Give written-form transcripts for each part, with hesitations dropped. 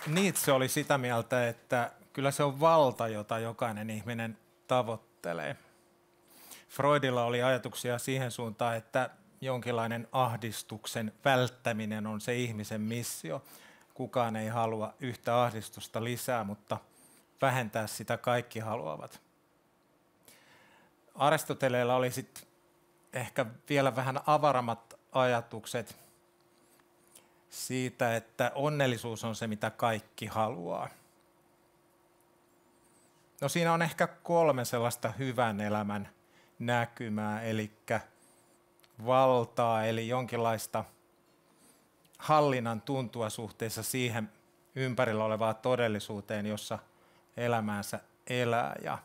Nietzsche oli sitä mieltä, että kyllä se on valta, jota jokainen ihminen tavoittelee. Freudilla oli ajatuksia siihen suuntaan, että jonkinlainen ahdistuksen välttäminen on se ihmisen missio. kukaan ei halua yhtä ahdistusta lisää, mutta vähentää sitä kaikki haluavat. Aristoteleella oli sitten ehkä vielä vähän avarammat ajatukset siitä, että onnellisuus on se, mitä kaikki haluaa. No siinä on ehkä 3 sellaista hyvän elämän näkymää, eli valtaa, eli jonkinlaista hallinnan tuntua suhteessa siihen ympärillä olevaan todellisuuteen, jossa elämäänsä elää, ja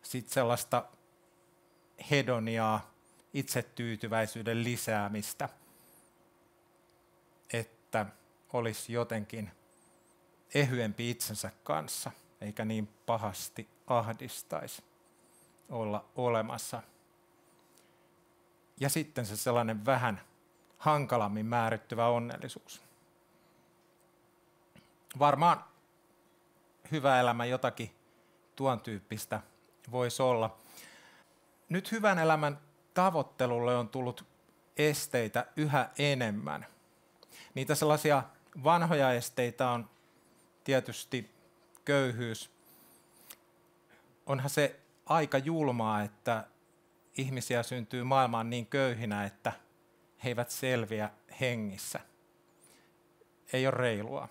sitten sellaista hedoniaa, itsetyytyväisyyden lisäämistä, että olisi jotenkin ehyempi itsensä kanssa, eikä niin pahasti ahdistaisi olla olemassa. Ja sitten se sellainen vähän hankalammin määrittyvä onnellisuus. Varmaan hyvä elämä jotakin tuon tyyppistä voisi olla. Nyt hyvän elämän tavoittelulle on tullut esteitä yhä enemmän. Niitä sellaisia vanhoja esteitä on tietysti köyhyys. Onhan se aika julmaa, että ihmisiä syntyy maailmaan niin köyhinä, että he eivät selviä hengissä. Ei ole reilua.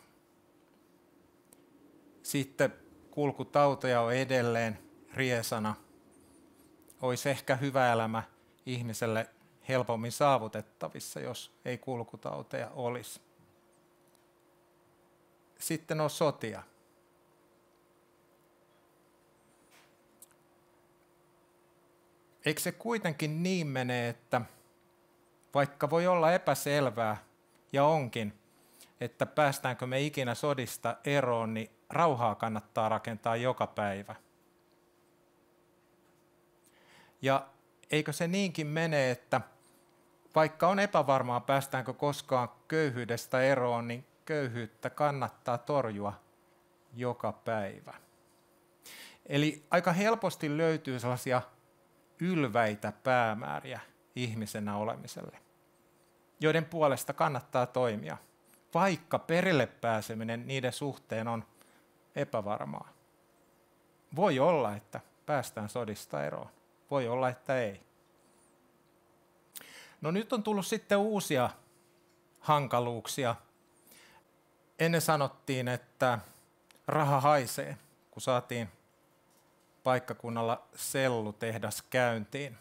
Sitten kulkutauteja on edelleen riesana. Olisi ehkä hyvä elämä ihmiselle helpommin saavutettavissa, jos ei kulkutauteja olisi. Sitten on sotia. Eikö se kuitenkin niin mene, että vaikka voi olla epäselvää, ja onkin, että päästäänkö me ikinä sodista eroon, niin rauhaa kannattaa rakentaa joka päivä. Ja eikö se niinkin mene, että vaikka on epävarmaa, päästäänkö koskaan köyhyydestä eroon, niin köyhyyttä kannattaa torjua joka päivä. Eli aika helposti löytyy sellaisia ylväitä päämääriä ihmisenä olemiselle, joiden puolesta kannattaa toimia, vaikka perille pääseminen niiden suhteen on epävarmaa. Voi olla, että päästään sodista eroon. Voi olla, että ei. No nyt on tullut sitten uusia hankaluuksia. Ennen sanottiin, että raha haisee, kun saatiin paikkakunnalla sellutehdas käyntiin.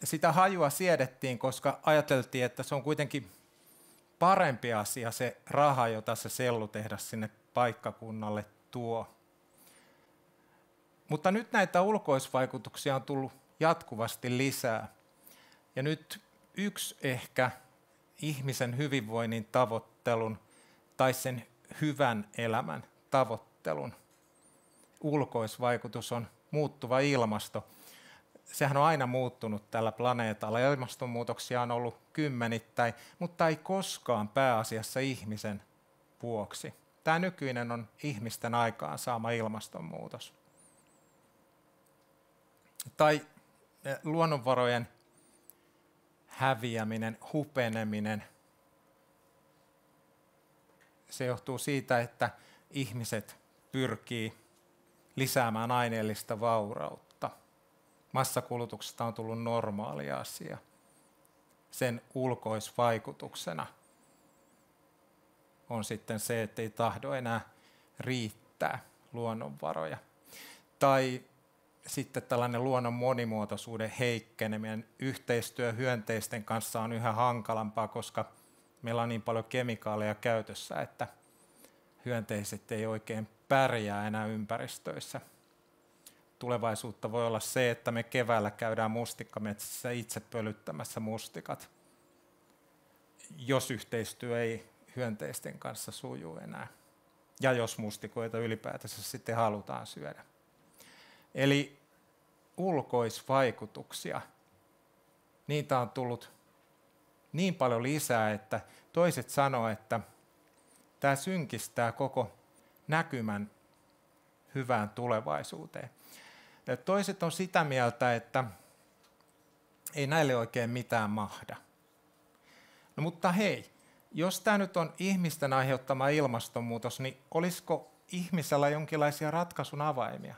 Sitä hajua siedettiin, koska ajateltiin, että se on kuitenkin parempi asia se raha, jota se sellutehdas sinne paikkakunnalle tuo. Mutta nyt näitä ulkoisvaikutuksia on tullut jatkuvasti lisää. Ja nyt yksi ehkä ihmisen hyvinvoinnin tavoittelun tai sen hyvän elämän tavoittelun ulkoisvaikutus on muuttuva ilmasto. Sehän on aina muuttunut tällä planeetalla. Ilmastonmuutoksia on ollut kymmenittäin, mutta ei koskaan pääasiassa ihmisen vuoksi. Tämä nykyinen on ihmisten aikaan saama ilmastonmuutos. Tai luonnonvarojen häviäminen, hupeneminen. Se johtuu siitä, että ihmiset pyrkii lisäämään aineellista vaurautta. Massakulutuksesta on tullut normaali asia. Sen ulkoisvaikutuksena on sitten se, että ei tahdo enää riittää luonnonvaroja. Tai sitten tällainen luonnon monimuotoisuuden heikkeneminen. Yhteistyö hyönteisten kanssa on yhä hankalampaa, koska meillä on niin paljon kemikaaleja käytössä, että hyönteiset ei oikein pärjää enää ympäristöissä. Tulevaisuutta voi olla se, että me keväällä käydään mustikkametsässä itse pölyttämässä mustikat, jos yhteistyö ei hyönteisten kanssa suju enää. Ja jos mustikoita ylipäätänsä sitten halutaan syödä. Eli ulkoisvaikutuksia, niitä on tullut niin paljon lisää, että toiset sanoo, että tämä synkistää koko näkymän hyvään tulevaisuuteen. Ja toiset on sitä mieltä, että ei näille oikein mitään mahda. No mutta hei, jos tämä nyt on ihmisten aiheuttama ilmastonmuutos, niin olisiko ihmisellä jonkinlaisia ratkaisun avaimia?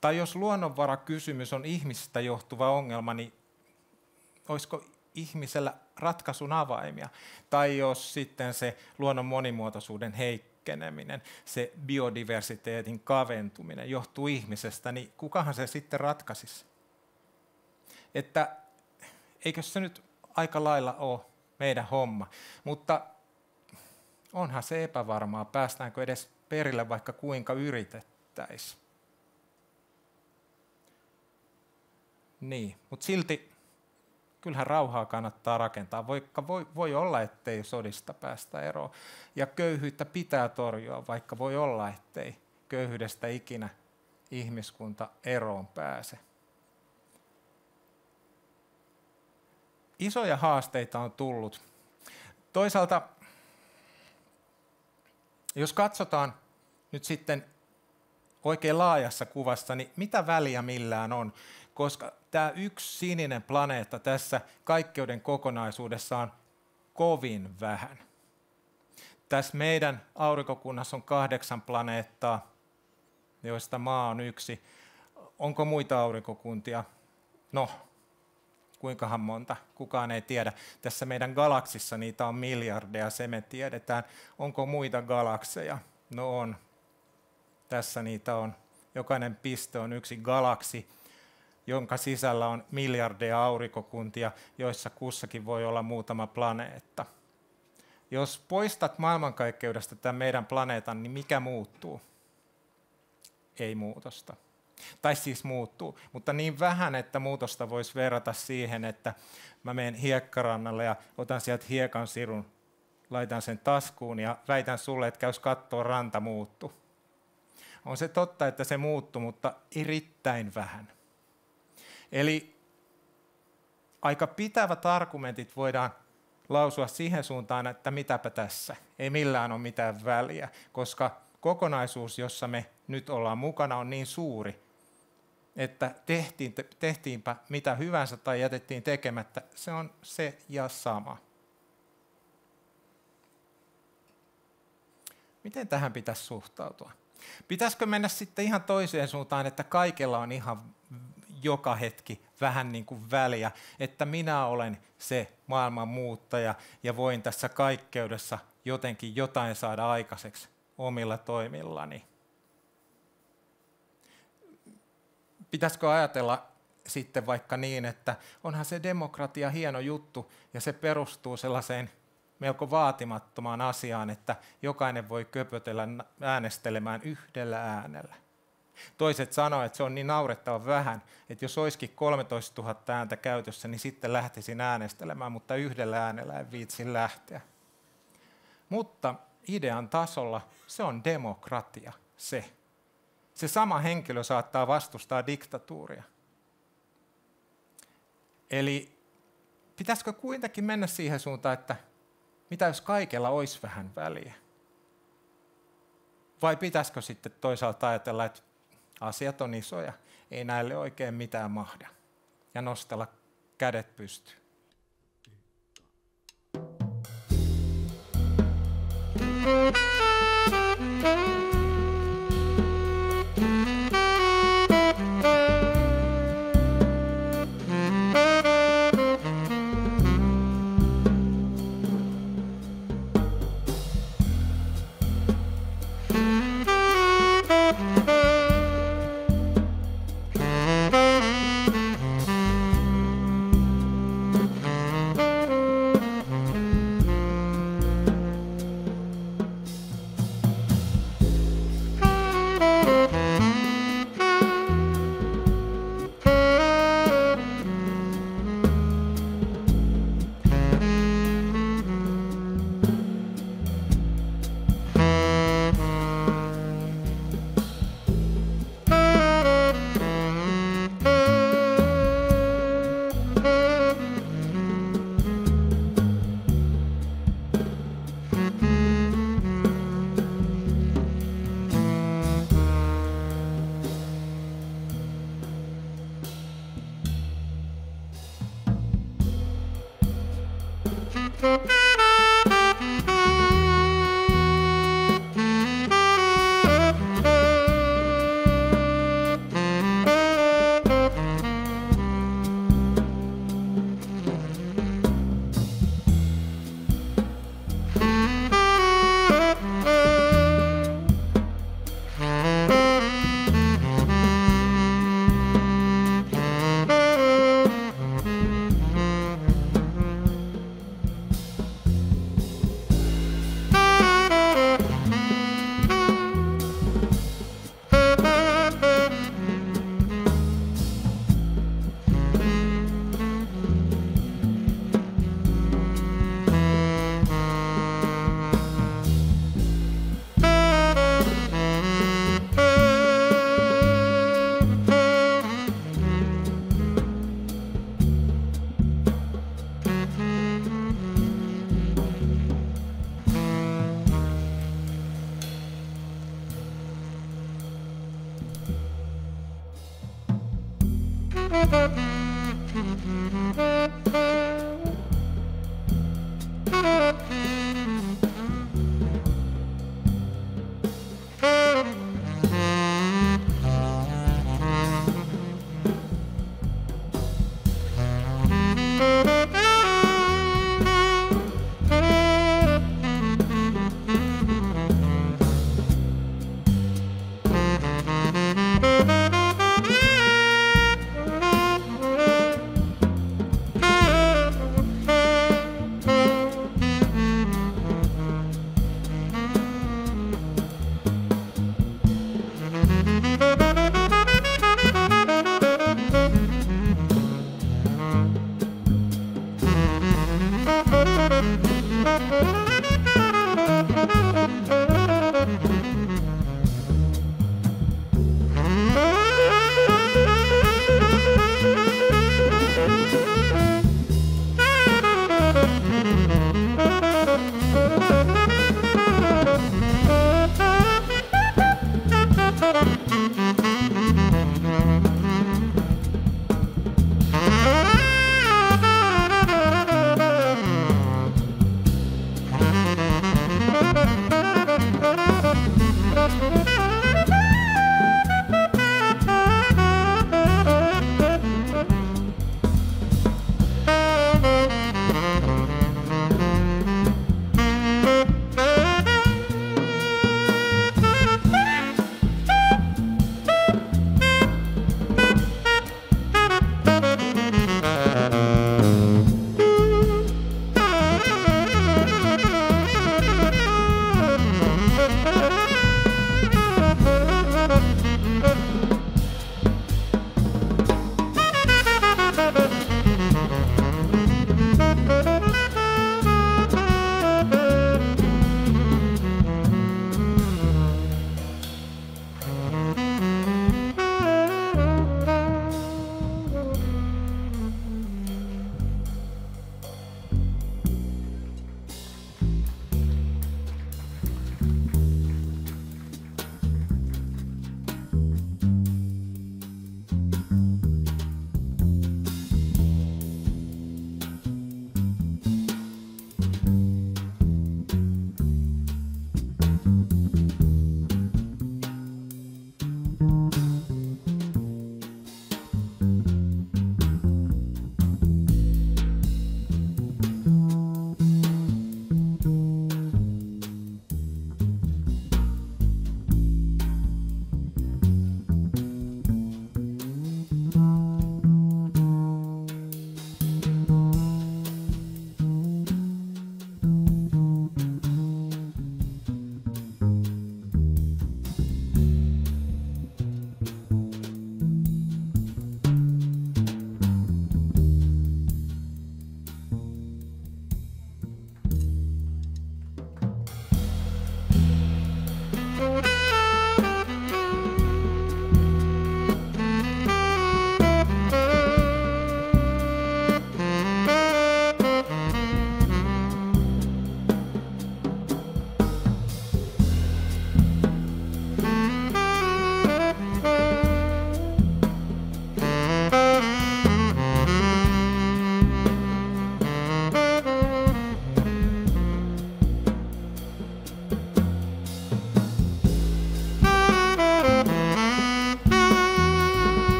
Tai jos luonnonvarakysymys on ihmisistä johtuva ongelma, niin olisiko ihmisellä ratkaisun avaimia? Tai jos sitten se luonnon monimuotoisuuden heikkeneminen, se biodiversiteetin kaventuminen johtuu ihmisestä, niin kukahan se sitten ratkaisisi? Että eikö se nyt aika lailla ole meidän homma, mutta onhan se epävarmaa, päästäänkö edes perille vaikka kuinka yritettäisiin. Niin, mutta silti kyllähän rauhaa kannattaa rakentaa, vaikka voi olla, ettei sodista päästä eroon. Ja köyhyyttä pitää torjua, vaikka voi olla, ettei köyhyydestä ikinä ihmiskunta eroon pääse. Isoja haasteita on tullut. Toisaalta, jos katsotaan nyt sitten oikein laajassa kuvassa, niin mitä väliä millään on, koska tämä yksi sininen planeetta tässä kaikkeuden kokonaisuudessa on kovin vähän. Tässä meidän aurinkokunnassa on 8 planeettaa, joista maa on 1. Onko muita aurinkokuntia? No, kuinkahan monta? Kukaan ei tiedä. Tässä meidän galaksissa niitä on miljardeja, se me tiedetään. Onko muita galakseja? No on. Tässä niitä on. Jokainen piste on yksi galaksi, jonka sisällä on miljardeja aurinkokuntia, joissa kussakin voi olla muutama planeetta. Jos poistat maailmankaikkeudesta tämän meidän planeetan, niin mikä muuttuu? Ei muutosta. Tai siis muuttuu, mutta niin vähän, että muutosta voisi verrata siihen, että mä menen hiekkarannalle ja otan sieltä hiekan sirun, laitan sen taskuun ja väitän sulle, että käys kattoo, ranta muuttuu. On se totta, että se muuttuu, mutta erittäin vähän. Eli aika pitävät argumentit voidaan lausua siihen suuntaan, että mitäpä tässä. Ei millään ole mitään väliä, koska kokonaisuus, jossa me nyt ollaan mukana, on niin suuri, että tehtiinpä mitä hyvänsä tai jätettiin tekemättä, se on se ja sama. Miten tähän pitäisi suhtautua? Pitäisikö mennä sitten ihan toiseen suuntaan, että kaikella on ihan joka hetki vähän niin kuin väliä, että minä olen se maailman muuttaja ja voin tässä kaikkeudessa jotenkin jotain saada aikaiseksi omilla toimillani. Pitäisikö ajatella sitten vaikka niin, että onhan se demokratia hieno juttu ja se perustuu sellaiseen melko vaatimattomaan asiaan, että jokainen voi köpötellä äänestelemään yhdellä äänellä. Toiset sanoo, että se on niin naurettavan vähän, että jos olisikin 13 000 ääntä käytössä, niin sitten lähtisin äänestelemään, mutta yhdellä äänellä en viitsin lähteä. Mutta idean tasolla se on demokratia, se. Se sama henkilö saattaa vastustaa diktatuuria. Eli pitäisikö kuitenkin mennä siihen suuntaan, että mitä jos kaikella olisi vähän väliä? Vai pitäisikö sitten toisaalta ajatella, että asiat on isoja, ei näille oikein mitään mahda, ja nostella kädet pystyyn?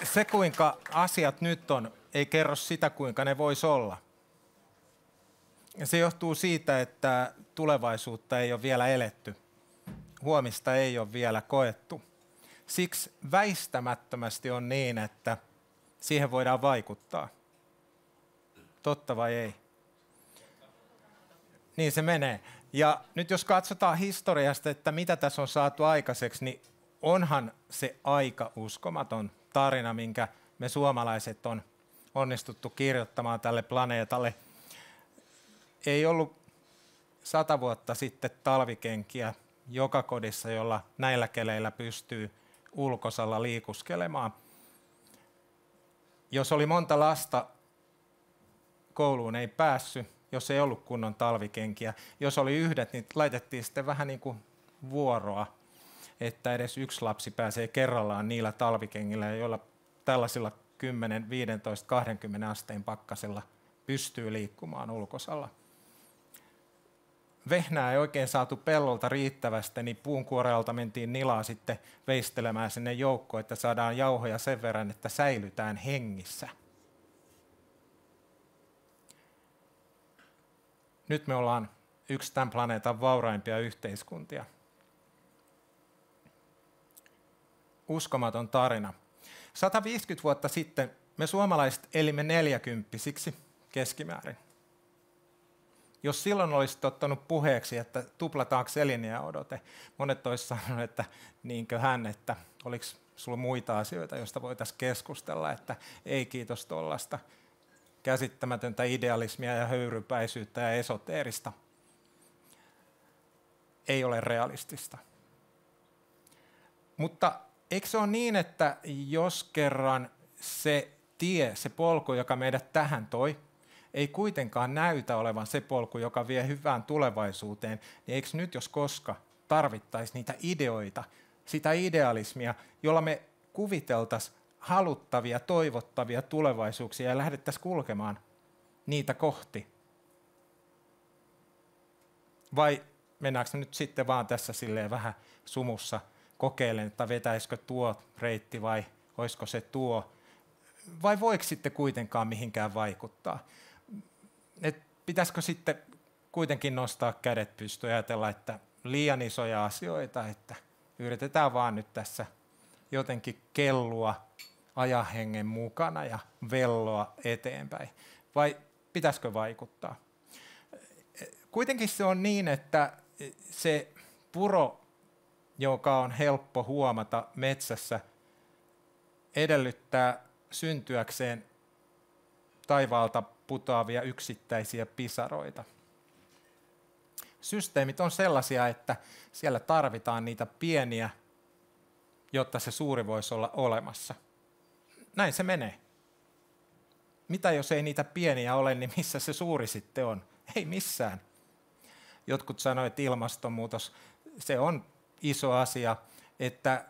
se, kuinka asiat nyt on, ei kerro sitä, kuinka ne vois olla. Ja se johtuu siitä, että tulevaisuutta ei ole vielä eletty. Huomista ei ole vielä koettu. Siksi väistämättömästi on niin, että siihen voidaan vaikuttaa. Totta vai ei? Niin se menee. Ja nyt jos katsotaan historiasta, että mitä tässä on saatu aikaiseksi, niin onhan se aika uskomaton tarina, minkä me suomalaiset on onnistuttu kirjoittamaan tälle planeetalle. Ei ollut 100 vuotta sitten talvikenkiä joka kodissa, jolla näillä keleillä pystyy ulkosalla liikuskelemaan. Jos oli monta lasta, kouluun ei päässyt, jos ei ollut kunnon talvikenkiä. Jos oli yhdet, niin laitettiin sitten vähän niin kuin vuoroa, että edes yksi lapsi pääsee kerrallaan niillä talvikengillä, joilla tällaisilla 10, 15, 20 asteen pakkasella pystyy liikkumaan ulkosalla. Vehnää ei oikein saatu pellolta riittävästi, niin puunkuorealta mentiin nilaa sitten veistelemään sinne joukkoon, että saadaan jauhoja sen verran, että säilytään hengissä. Nyt me ollaan yksi tämän planeetan vauraimpia yhteiskuntia. Uskomaton tarina. 150 vuotta sitten me suomalaiset elimme 40-siksi keskimäärin. Jos silloin olisit ottanut puheeksi, että tuplataanko eliniänodote, monet olisivat sanoneet, että niinkö hän, että oliko sulla muita asioita, joista voitaisiin keskustella, että ei kiitos tollasta käsittämätöntä idealismia ja höyrypäisyyttä ja esoteerista. Ei ole realistista. Mutta eikö se ole niin, että jos kerran se tie, se polku, joka meidät tähän toi, ei kuitenkaan näytä olevan se polku, joka vie hyvään tulevaisuuteen, niin eikö nyt jos koska tarvittaisi niitä ideoita, sitä idealismia, jolla me kuviteltaisiin haluttavia, toivottavia tulevaisuuksia ja lähdettäisiin kulkemaan niitä kohti? Vai mennäänkö nyt sitten vaan tässä silleen vähän sumussa kokeilen, että vetäisikö tuo reitti vai olisiko se tuo? Vai voiko sitten kuitenkaan mihinkään vaikuttaa? Et pitäisikö sitten kuitenkin nostaa kädet pystyyn ja ajatella, että liian isoja asioita, että yritetään vaan nyt tässä jotenkin kellua ajahengen mukana ja velloa eteenpäin. Vai pitäisikö vaikuttaa? Kuitenkin se on niin, että se puro, joka on helppo huomata metsässä, edellyttää syntyäkseen taivaalta putoavia yksittäisiä pisaroita. Systeemit on sellaisia, että siellä tarvitaan niitä pieniä, jotta se suuri voisi olla olemassa. Näin se menee. Mitä jos ei niitä pieniä ole, niin missä se suuri sitten on? Ei missään. Jotkut sanoivat, että ilmastonmuutos, se on iso asia, että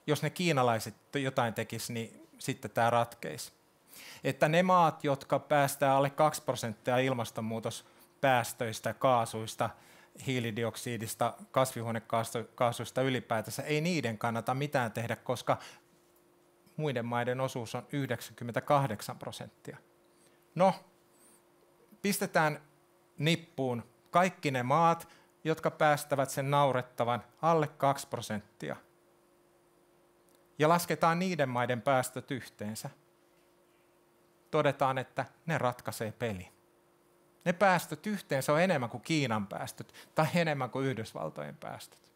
jos ne kiinalaiset jotain tekisivät, niin sitten tämä ratkeisi. Että ne maat, jotka päästää alle 2% ilmastonmuutospäästöistä, kaasuista, hiilidioksidista, kasvihuonekaasuista ylipäätänsä, ei niiden kannata mitään tehdä, koska muiden maiden osuus on 98%. No, pistetään nippuun kaikki ne maat, jotka päästävät sen naurettavan alle 2%. Ja lasketaan niiden maiden päästöt yhteensä. Todetaan, että ne ratkaisee peli. Ne päästöt yhteensä on enemmän kuin Kiinan päästöt tai enemmän kuin Yhdysvaltojen päästöt.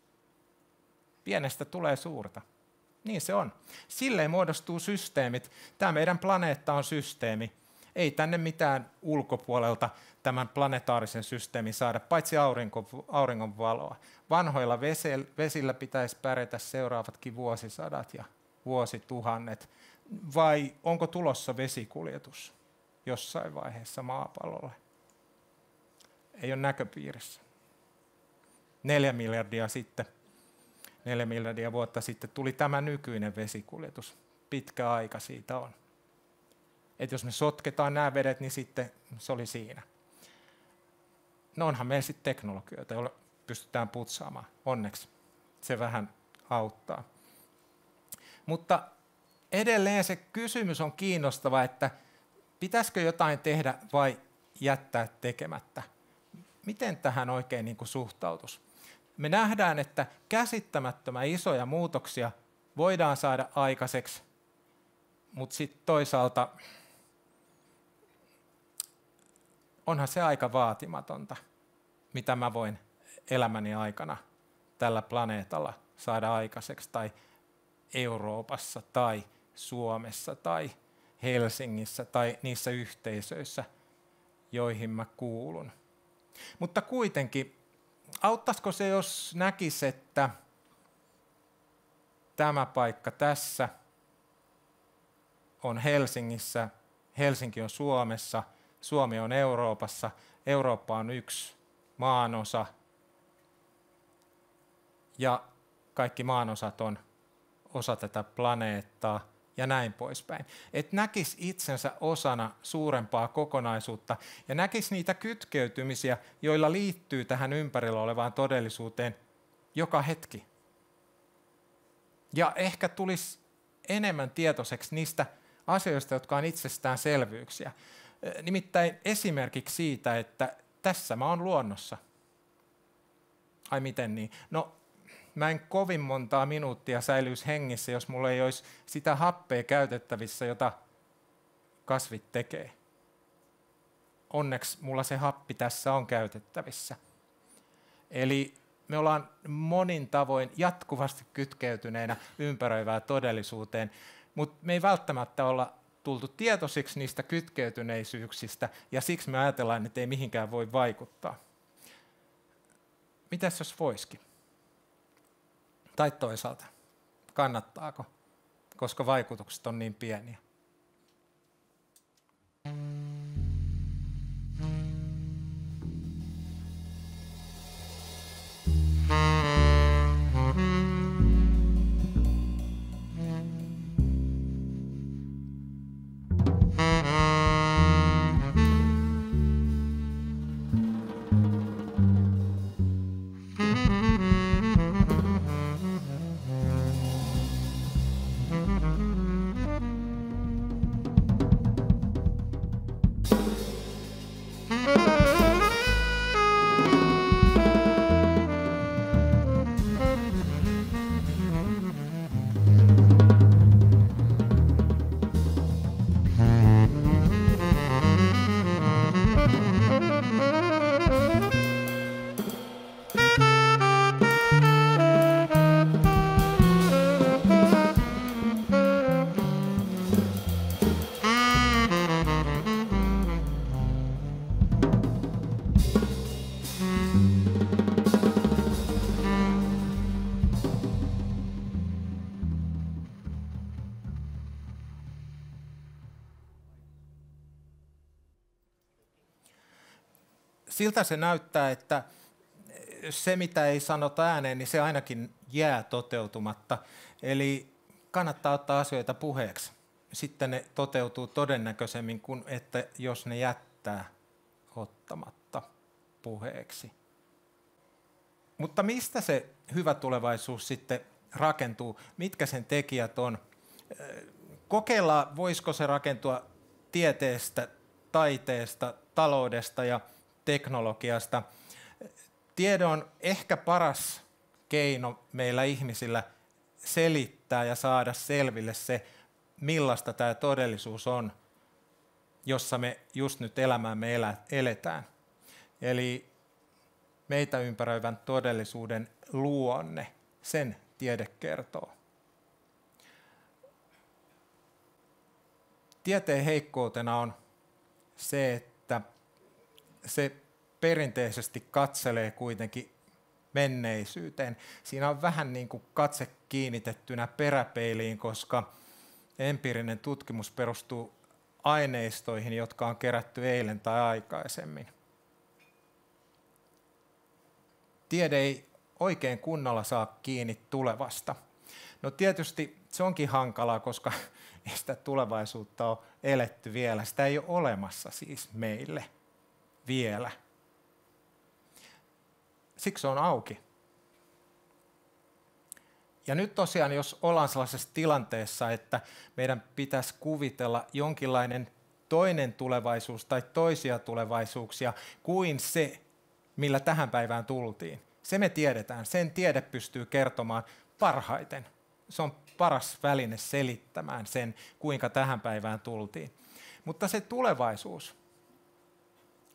Pienestä tulee suurta. Niin se on. Silleen muodostuu systeemit. Tämä meidän planeetta on systeemi. Ei tänne mitään ulkopuolelta tämän planetaarisen systeemin saada, paitsi auringon valoa. Vanhoilla vesillä pitäisi pärjätä seuraavatkin vuosisadat ja vuosituhannet. Vai onko tulossa vesikuljetus jossain vaiheessa maapallolle? Ei ole näköpiirissä. 4 miljardia vuotta sitten tuli tämä nykyinen vesikuljetus. Pitkä aika siitä on. Että jos me sotketaan nämä vedet, niin sitten se oli siinä. No onhan meillä sitten teknologioita, joilla pystytään putsaamaan. Onneksi se vähän auttaa. Mutta edelleen se kysymys on kiinnostava, että pitäisikö jotain tehdä vai jättää tekemättä. Miten tähän oikein niin kuin suhtautuisi? Me nähdään, että käsittämättömän isoja muutoksia voidaan saada aikaiseksi, mutta sitten toisaalta onhan se aika vaatimatonta, mitä mä voin elämäni aikana tällä planeetalla saada aikaiseksi, tai Euroopassa, tai Suomessa, tai Helsingissä, tai niissä yhteisöissä, joihin mä kuulun. Mutta kuitenkin, auttaisiko se, jos näkisi, että tämä paikka tässä on Helsingissä, Helsinki on Suomessa, Suomi on Euroopassa, Eurooppa on yksi maanosa ja kaikki maanosat on osa tätä planeettaa ja näin poispäin. Että näkisi itsensä osana suurempaa kokonaisuutta ja näkisi niitä kytkeytymisiä, joilla liittyy tähän ympärillä olevaan todellisuuteen joka hetki. Ja ehkä tulisi enemmän tietoiseksi niistä asioista, jotka on itsestäänselvyyksiä. Nimittäin esimerkiksi siitä, että tässä mä oon luonnossa. Ai miten niin? No, mä en kovin montaa minuuttia säilyisi hengissä, jos mulla ei olisi sitä happea käytettävissä, jota kasvit tekee. Onneksi mulla se happi tässä on käytettävissä. Eli me ollaan monin tavoin jatkuvasti kytkeytyneenä ympäröivään todellisuuteen, mutta me ei välttämättä olla tultu tietoisiksi niistä kytkeytyneisyyksistä, ja siksi me ajatellaan, että ei mihinkään voi vaikuttaa. Mitäs jos voisikin? Tai toisaalta, kannattaako, koska vaikutukset on niin pieniä? Siltä se näyttää, että se mitä ei sanota ääneen, niin se ainakin jää toteutumatta. Eli kannattaa ottaa asioita puheeksi. Sitten ne toteutuu todennäköisemmin kuin että jos ne jättää ottamatta puheeksi. Mutta mistä se hyvä tulevaisuus sitten rakentuu? Mitkä sen tekijät on? Kokeillaan, voisiko se rakentua tieteestä, taiteesta, taloudesta ja teknologiasta. Tiede on ehkä paras keino meillä ihmisillä selittää ja saada selville se, millaista tämä todellisuus on, jossa me just nyt elämäämme eletään. Eli meitä ympäröivän todellisuuden luonne, sen tiede kertoo. Tieteen heikkoutena on se, että se perinteisesti katselee kuitenkin menneisyyteen. Siinä on vähän niin kuin katse kiinnitettynä peräpeiliin, koska empiirinen tutkimus perustuu aineistoihin, jotka on kerätty eilen tai aikaisemmin. Tiede ei oikein kunnolla saa kiinni tulevasta. No tietysti se onkin hankalaa, koska ei sitä tulevaisuutta ole eletty vielä. Sitä ei ole olemassa siis meille vielä. Siksi se on auki. Ja nyt tosiaan, jos ollaan sellaisessa tilanteessa, että meidän pitäisi kuvitella jonkinlainen toinen tulevaisuus tai toisia tulevaisuuksia kuin se, millä tähän päivään tultiin. Se me tiedetään, sen tiede pystyy kertomaan parhaiten. Se on paras väline selittämään sen, kuinka tähän päivään tultiin. Mutta se tulevaisuus,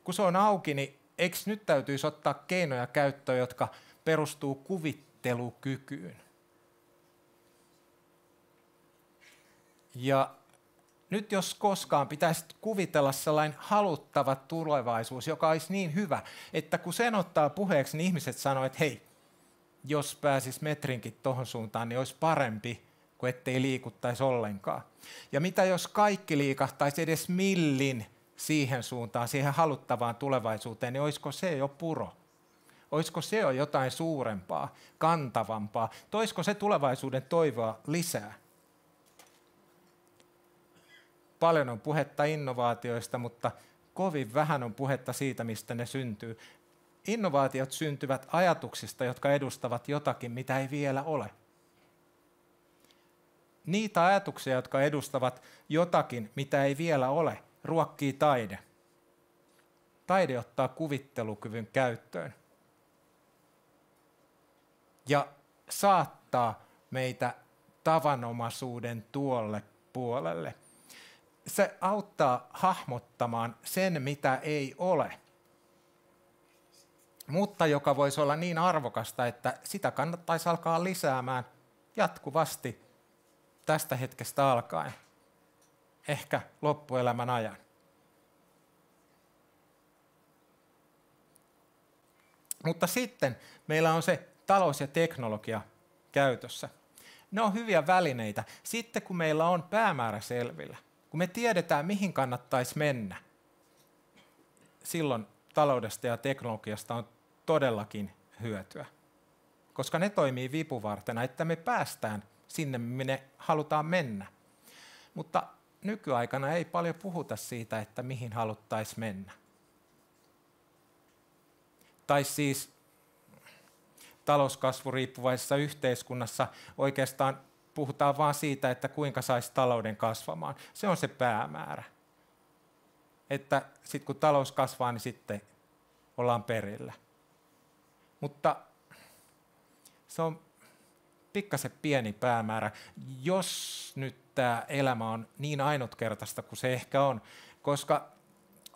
kun se on auki, niin eikö nyt täytyisi ottaa keinoja käyttöön, jotka perustuu kuvittelukykyyn? Ja nyt jos koskaan pitäisi kuvitella sellainen haluttava tulevaisuus, joka olisi niin hyvä, että kun sen ottaa puheeksi, niin ihmiset sanoo, että hei, jos pääsis metrinkin tohon suuntaan, niin olisi parempi kuin ettei liikuttaisi ollenkaan. Ja mitä jos kaikki liikahtaisi edes millin siihen suuntaan, siihen haluttavaan tulevaisuuteen, niin olisiko se jo puro? Olisiko se jo jotain suurempaa, kantavampaa? Toisiko se tulevaisuuden toivoa lisää? Paljon on puhetta innovaatioista, mutta kovin vähän on puhetta siitä, mistä ne syntyy. Innovaatiot syntyvät ajatuksista, jotka edustavat jotakin, mitä ei vielä ole. Niitä ajatuksia, jotka edustavat jotakin, mitä ei vielä ole, ruokkii taide. Taide ottaa kuvittelukyvyn käyttöön ja saattaa meitä tavanomaisuuden tuolle puolelle. Se auttaa hahmottamaan sen, mitä ei ole, mutta joka voisi olla niin arvokasta, että sitä kannattaisi alkaa lisäämään jatkuvasti tästä hetkestä alkaen, ehkä loppuelämän ajan. Mutta sitten meillä on se talous ja teknologia käytössä. Ne on hyviä välineitä. Sitten kun meillä on päämäärä selvillä, kun me tiedetään, mihin kannattaisi mennä, silloin taloudesta ja teknologiasta on todellakin hyötyä, koska ne toimii vipuvartena, että me päästään sinne, minne halutaan mennä. Mutta nykyaikana ei paljon puhuta siitä, että mihin haluttaisiin mennä. Tai siis talouskasvuriippuvaisessa yhteiskunnassa oikeastaan puhutaan vain siitä, että kuinka saisi talouden kasvamaan. Se on se päämäärä. Että sitten kun talous kasvaa, niin sitten ollaan perillä. Mutta se on pikkasen pieni päämäärä, jos nyt tämä elämä on niin ainutkertaista kuin se ehkä on, koska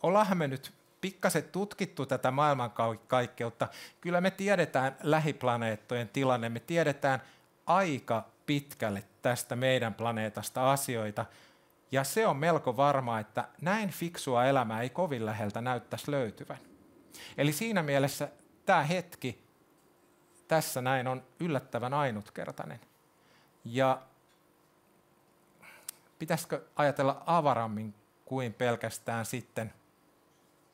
ollaanhan me nyt pikkasen tutkittu tätä maailmankaikkeutta. Kyllä me tiedetään lähiplaneettojen tilanne, me tiedetään aika pitkälle tästä meidän planeetasta asioita, ja se on melko varmaa, että näin fiksua elämää ei kovin läheltä näyttäisi löytyvän. Eli siinä mielessä tämä hetki tässä näin on yllättävän ainutkertainen. Ja pitäisikö ajatella avarammin kuin pelkästään sitten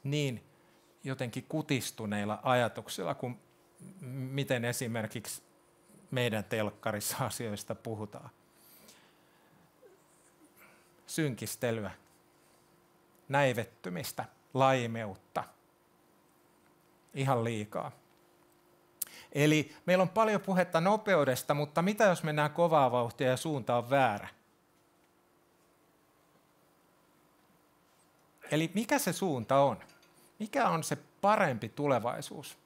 niin jotenkin kutistuneilla ajatuksilla, kuin miten esimerkiksi meidän telkkarissa asioista puhutaan. Synkistelyä, näivettymistä, laimeutta. Ihan liikaa. Eli meillä on paljon puhetta nopeudesta, mutta mitä jos mennään kovaa vauhtia ja suunta on väärä? Eli mikä se suunta on? Mikä on se parempi tulevaisuus,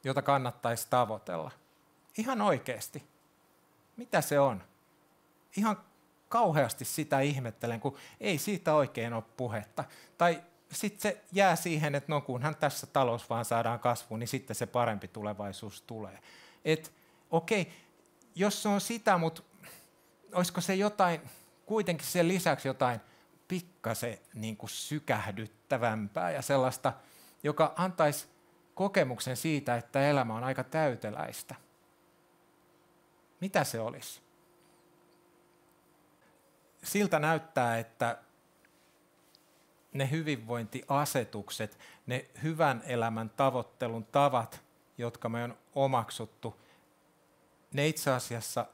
jota kannattaisi tavoitella? Ihan oikeasti. Mitä se on? Ihan kauheasti sitä ihmettelen, kun ei siitä oikein ole puhetta. Tai sitten se jää siihen, että no kunhan tässä talous vaan saadaan kasvuun, niin sitten se parempi tulevaisuus tulee. Et okei, jos se on sitä, mutta olisiko se jotain, kuitenkin sen lisäksi jotain pikkasen niin kuin sykähdyttävämpää ja sellaista, joka antaisi kokemuksen siitä, että elämä on aika täyteläistä. Mitä se olisi? Siltä näyttää, että ne hyvinvointiasetukset, ne hyvän elämän tavoittelun tavat, jotka me on omaksuttu, ne itse asiassa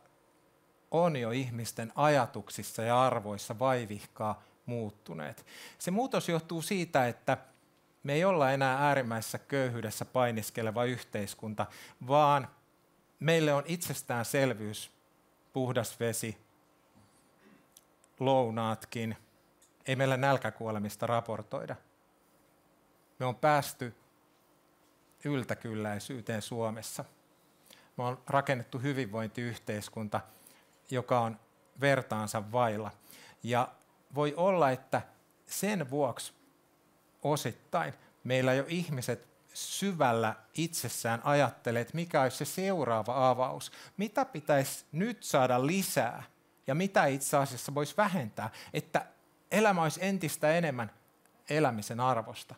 on jo ihmisten ajatuksissa ja arvoissa vaivihkaa muuttuneet. Se muutos johtuu siitä, että me ei olla enää äärimmäisessä köyhyydessä painiskeleva yhteiskunta, vaan meille on itsestäänselvyys, puhdas vesi, lounaatkin. Ei meillä nälkäkuolemista raportoida. Me on päästy yltäkylläisyyteen Suomessa. Me on rakennettu hyvinvointiyhteiskunta, joka on vertaansa vailla. Ja voi olla, että sen vuoksi osittain meillä jo ihmiset syvällä itsessään ajattelee, että mikä olisi se seuraava avaus. Mitä pitäisi nyt saada lisää ja mitä itse asiassa voisi vähentää, että elämä olisi entistä enemmän elämisen arvosta.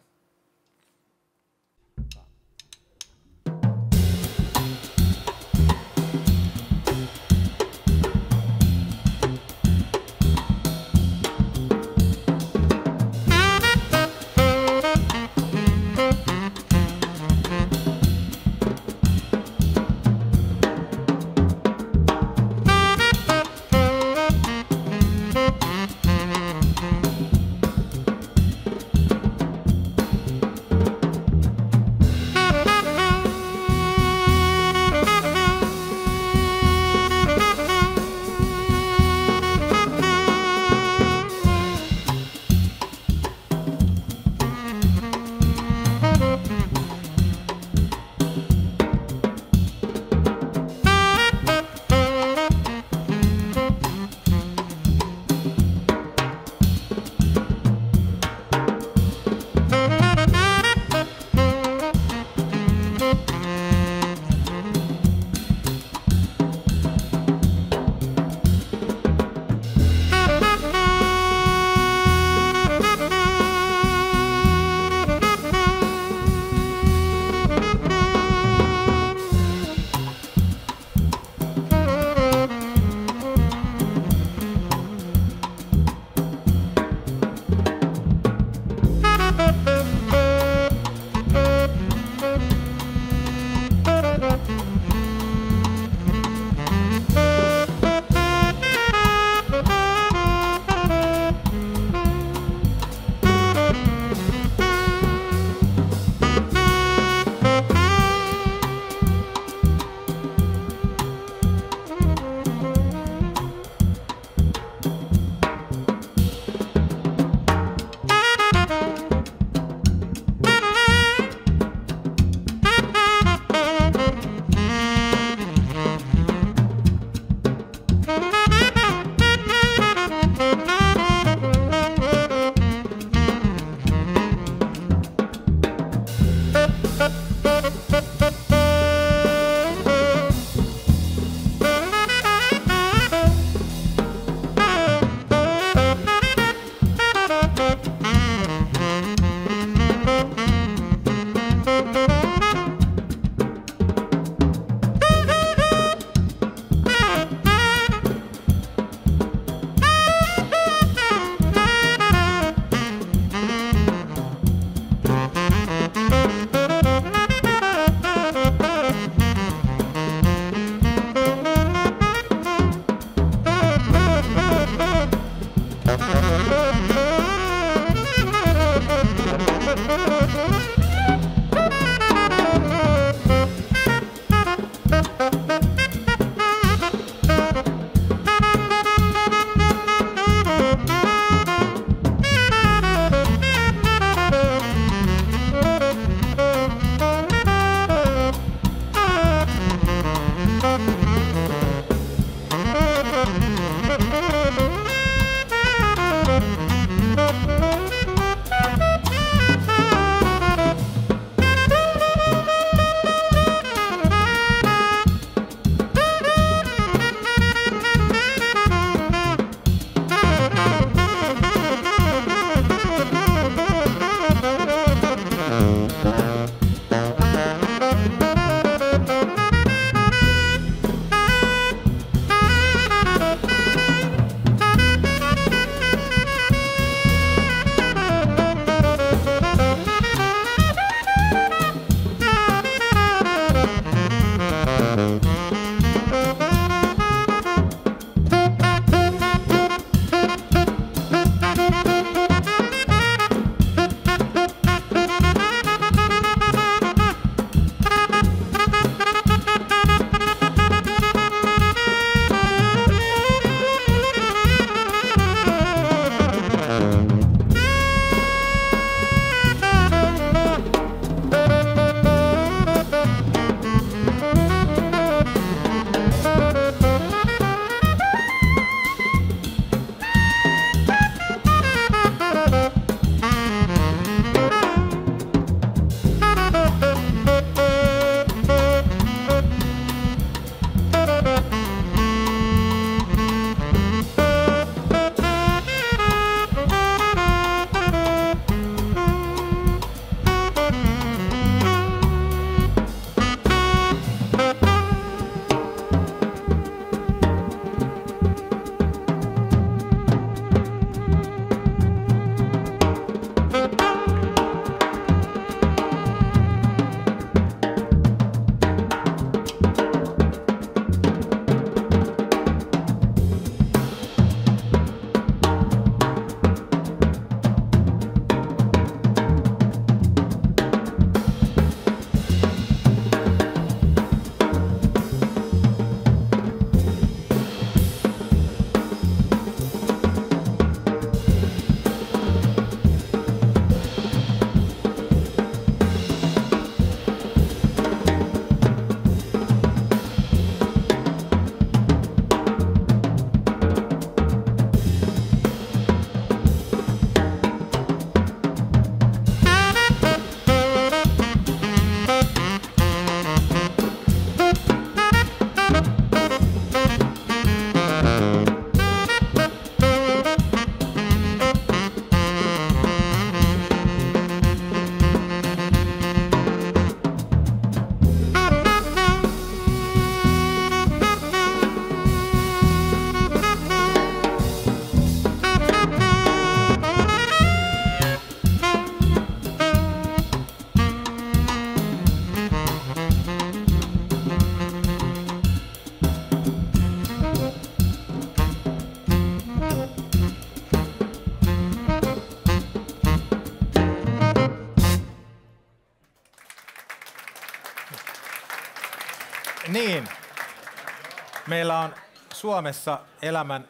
Meillä on Suomessa elämän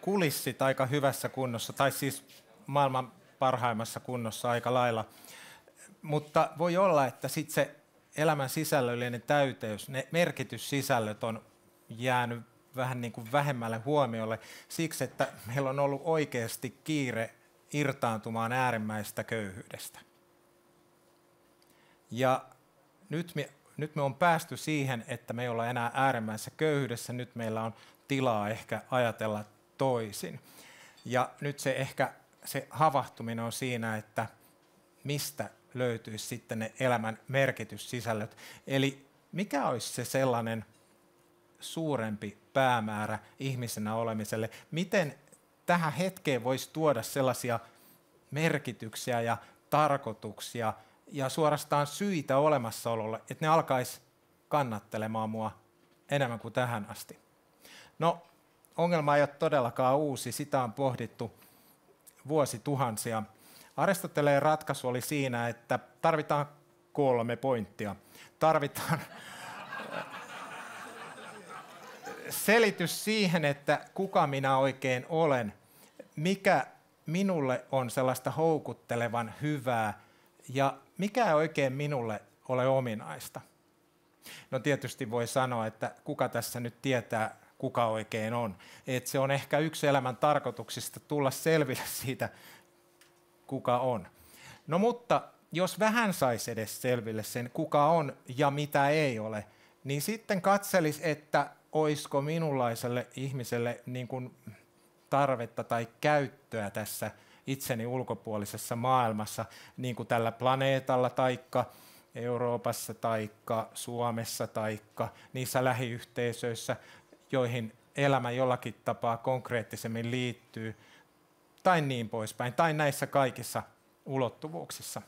kulissit aika hyvässä kunnossa, tai siis maailman parhaimmassa kunnossa aika lailla. Mutta voi olla, että sitten se elämän sisällöllinen täyteys, ne merkityssisällöt on jäänyt vähän niin kuin vähemmälle huomiolle siksi, että meillä on ollut oikeasti kiire irtaantumaan äärimmäisestä köyhyydestä. Ja nyt me on päästy siihen, että me ei olla enää äärimmäisessä köyhyydessä, nyt meillä on tilaa ehkä ajatella toisin. Ja nyt se havahtuminen on siinä, että mistä löytyisi sitten ne elämän merkityssisällöt. Eli mikä olisi se sellainen suurempi päämäärä ihmisenä olemiselle? Miten tähän hetkeen voisi tuoda sellaisia merkityksiä ja tarkoituksia ja suorastaan syitä olemassaololle, että ne alkaisi kannattelemaan mua enemmän kuin tähän asti? No, ongelma ei ole todellakaan uusi, sitä on pohdittu vuosituhansia. Aristoteleen ratkaisu oli siinä, että tarvitaan 3 pointtia. Tarvitaan selitys siihen, että kuka minä oikein olen, mikä minulle on sellaista houkuttelevan hyvää ja mikä ei oikein minulle ole ominaista. No tietysti voi sanoa, että kuka tässä nyt tietää, kuka oikein on. Että se on ehkä yksi elämän tarkoituksista tulla selville siitä, kuka on. No mutta jos vähän saisi edes selville sen, kuka on ja mitä ei ole, niin sitten katselisi, että olisiko minunlaiselle ihmiselle niin kuin tarvetta tai käyttöä tässä itseni ulkopuolisessa maailmassa, niin kuin tällä planeetalla taikka Euroopassa taikka Suomessa taikka niissä lähiyhteisöissä, joihin elämä jollakin tapaa konkreettisemmin liittyy, tai niin poispäin, tai näissä kaikissa ulottuvuuksissa.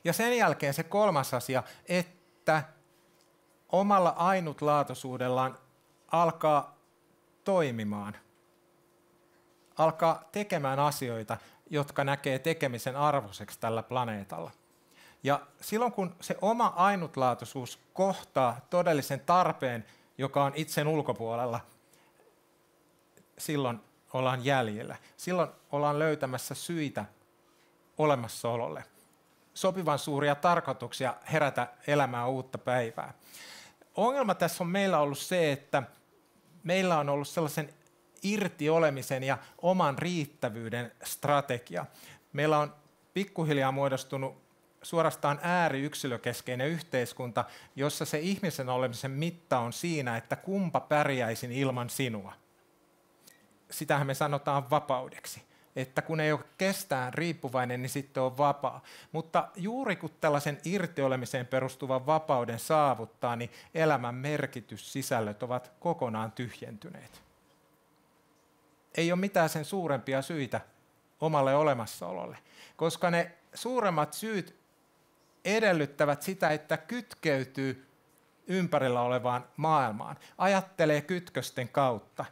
Ja sen jälkeen se 3. asia, että omalla ainutlaatuisuudellaan alkaa toimimaan, alkaa tekemään asioita, jotka näkee tekemisen arvoiseksi tällä planeetalla. Ja silloin kun se oma ainutlaatuisuus kohtaa todellisen tarpeen, joka on itsen ulkopuolella, silloin ollaan jäljellä. Silloin ollaan löytämässä syitä olemassaololle. Sopivan suuria tarkoituksia herätä elämää uutta päivää. Ongelma tässä on meillä ollut se, että meillä on ollut sellaisen irtiolemisen ja oman riittävyyden strategia. Meillä on pikkuhiljaa muodostunut suorastaan ääriyksilökeskeinen yhteiskunta, jossa se ihmisen olemisen mitta on siinä, että kumpa pärjäisin ilman sinua. Sitähän me sanotaan vapaudeksi, että kun ei ole kestään riippuvainen, niin sitten on vapaa. Mutta juuri kun tällaisen irtiolemiseen perustuvan vapauden saavuttaa, niin elämän merkityssisällöt ovat kokonaan tyhjentyneet. Ei ole mitään sen suurempia syitä omalle olemassaololle, koska ne suuremmat syyt edellyttävät sitä, että kytkeytyy ympärillä olevaan maailmaan, ajattelee kytkösten kautta.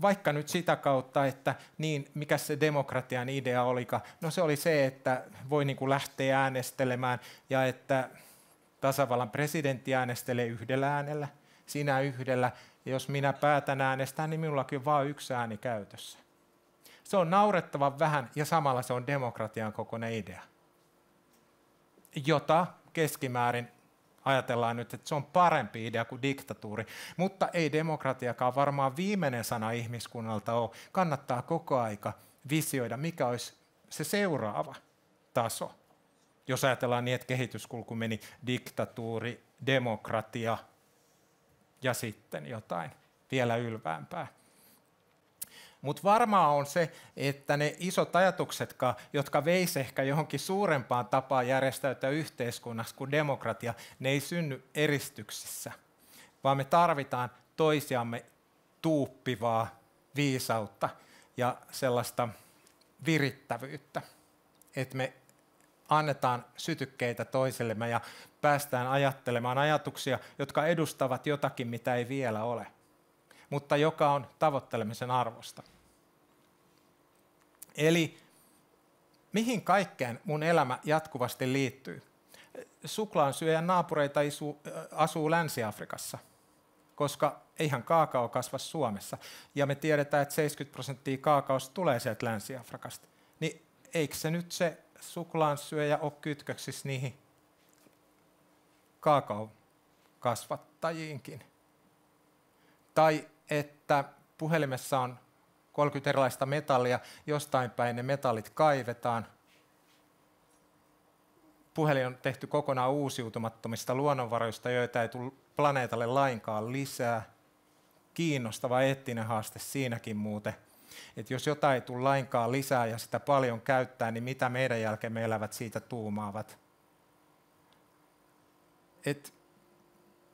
Vaikka nyt sitä kautta, että niin, mikä se demokratian idea olikaan, no se oli se, että voi niin kuin lähteä äänestelemään ja että tasavallan presidentti äänestelee 1 äänellä, sinä 1, ja jos minä päätän äänestää, niin minullakin on vain 1 ääni käytössä. Se on naurettavan vähän ja samalla se on demokratian kokoinen idea, jota keskimäärin ajatellaan nyt, että se on parempi idea kuin diktatuuri, mutta ei demokratiakaan varmaan viimeinen sana ihmiskunnalta ole. Kannattaa koko aika visioida, mikä olisi se seuraava taso. Jos ajatellaan niin, että kehityskulku meni diktatuuri, demokratia ja sitten jotain vielä ylväämpää. Mutta varmaa on se, että ne isot ajatuksetkaan, jotka veisi ehkä johonkin suurempaan tapaan järjestäytyä yhteiskunnassa kuin demokratia, ne ei synny eristyksissä, vaan me tarvitaan toisiamme tuuppivaa viisautta ja sellaista virittävyyttä, että me annetaan sytykkeitä toisellemme ja päästään ajattelemaan ajatuksia, jotka edustavat jotakin, mitä ei vielä ole, mutta joka on tavoittelemisen arvosta. Eli mihin kaikkeen mun elämä jatkuvasti liittyy? Suklaansyöjän naapureita asuu Länsi-Afrikassa. koska eihän kaakao kasva Suomessa. Ja me tiedetään, että 70% kaakaosta tulee sieltä Länsi-Afrikasta. Niin eikö se nyt se suklaansyöjä ole kytköksissä niihin kaakaokasvattajiinkin? Tai että puhelimessa on 30 erilaista metallia, jostain päin ne metallit kaivetaan. Puhelin on tehty kokonaan uusiutumattomista luonnonvaroista, joita ei tule planeetalle lainkaan lisää. Kiinnostava eettinen haaste siinäkin muuten. Että jos jotain ei tule lainkaan lisää ja sitä paljon käyttää, niin mitä meidän jälkeen me elävät siitä tuumaavat?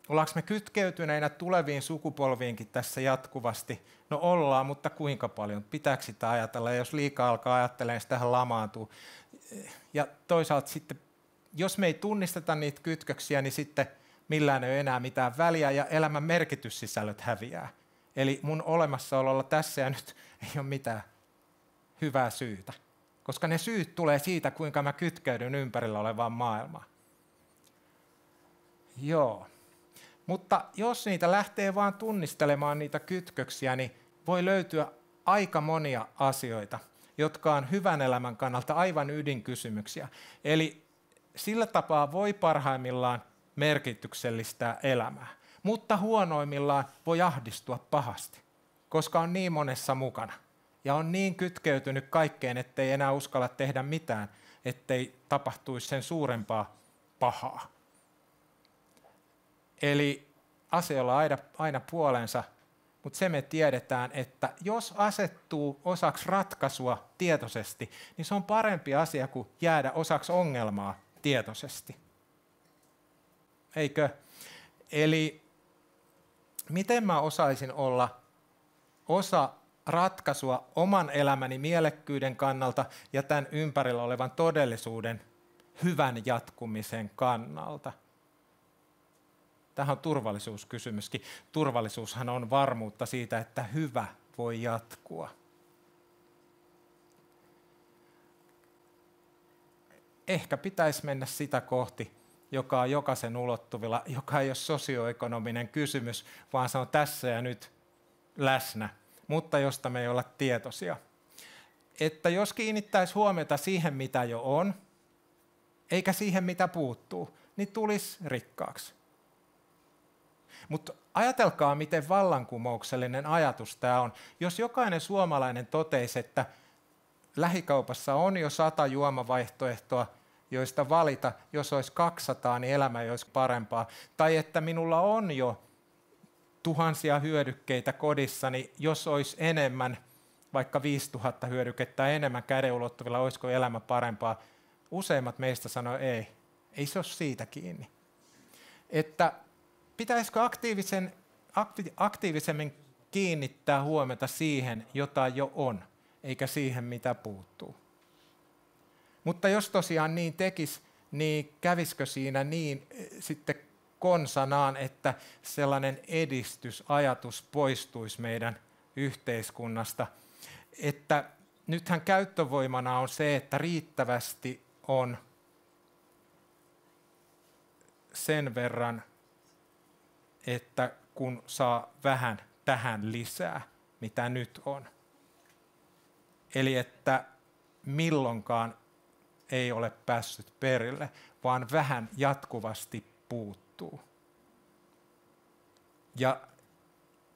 Ollaanko me kytkeytyneinä tuleviin sukupolviinkin tässä jatkuvasti? No ollaan, mutta kuinka paljon? Pitääkö sitä ajatella? Ja jos liikaa alkaa ajattelemaan, niin sitähän lamaantuu. Ja toisaalta sitten, jos me ei tunnisteta niitä kytköksiä, niin sitten millään ei ole enää mitään väliä ja elämän merkityssisällöt häviää. Eli mun olemassaololla tässä ja nyt ei ole mitään hyvää syytä. Koska ne syyt tulee siitä, kuinka mä kytkeydyn ympärillä olevaan maailmaan. Joo. Mutta jos niitä lähtee vaan tunnistelemaan niitä kytköksiä, niin voi löytyä aika monia asioita, jotka on hyvän elämän kannalta aivan ydinkysymyksiä. Eli sillä tapaa voi parhaimmillaan merkityksellistää elämää, mutta huonoimmillaan voi ahdistua pahasti, koska on niin monessa mukana ja on niin kytkeytynyt kaikkeen, ettei enää uskalla tehdä mitään, ettei tapahtuisi sen suurempaa pahaa. Eli asioilla on aina puolensa, mutta se me tiedetään, että jos asettuu osaksi ratkaisua tietoisesti, niin se on parempi asia kuin jäädä osaksi ongelmaa tietoisesti. Eikö? Eli miten mä osaisin olla osa ratkaisua oman elämäni mielekkyyden kannalta ja tämän ympärillä olevan todellisuuden hyvän jatkumisen kannalta? Tähän on turvallisuuskysymyskin. Turvallisuushan on varmuutta siitä, että hyvä voi jatkua. Ehkä pitäisi mennä sitä kohti, joka on jokaisen ulottuvilla, joka ei ole sosioekonominen kysymys, vaan se on tässä ja nyt läsnä, mutta josta me ei olla tietoisia. Että jos kiinnittäisi huomiota siihen, mitä jo on, eikä siihen, mitä puuttuu, niin tulisi rikkaaksi. Mutta ajatelkaa, miten vallankumouksellinen ajatus tämä on. Jos jokainen suomalainen toteisi, että lähikaupassa on jo 100 juomavaihtoehtoa, joista valita, jos olisi 200, niin elämä ei olisi parempaa. Tai että minulla on jo tuhansia hyödykkeitä kodissani, jos olisi enemmän, vaikka 5000 hyödykettä enemmän käden ulottuvilla, olisiko elämä parempaa. Useimmat meistä sanoo ei se ole siitä kiinni. Että pitäisikö aktiivisemmin kiinnittää huomiota siihen, jota jo on, eikä siihen, mitä puuttuu. Mutta jos tosiaan niin tekisi, niin kävisikö siinä niin sitten konsanaan, että sellainen edistysajatus poistuisi meidän yhteiskunnasta. Että nythän käyttövoimana on se, että riittävästi on sen verran, että kun saa vähän tähän lisää, mitä nyt on. Eli että milloinkaan ei ole päässyt perille, vaan vähän jatkuvasti puuttuu. Ja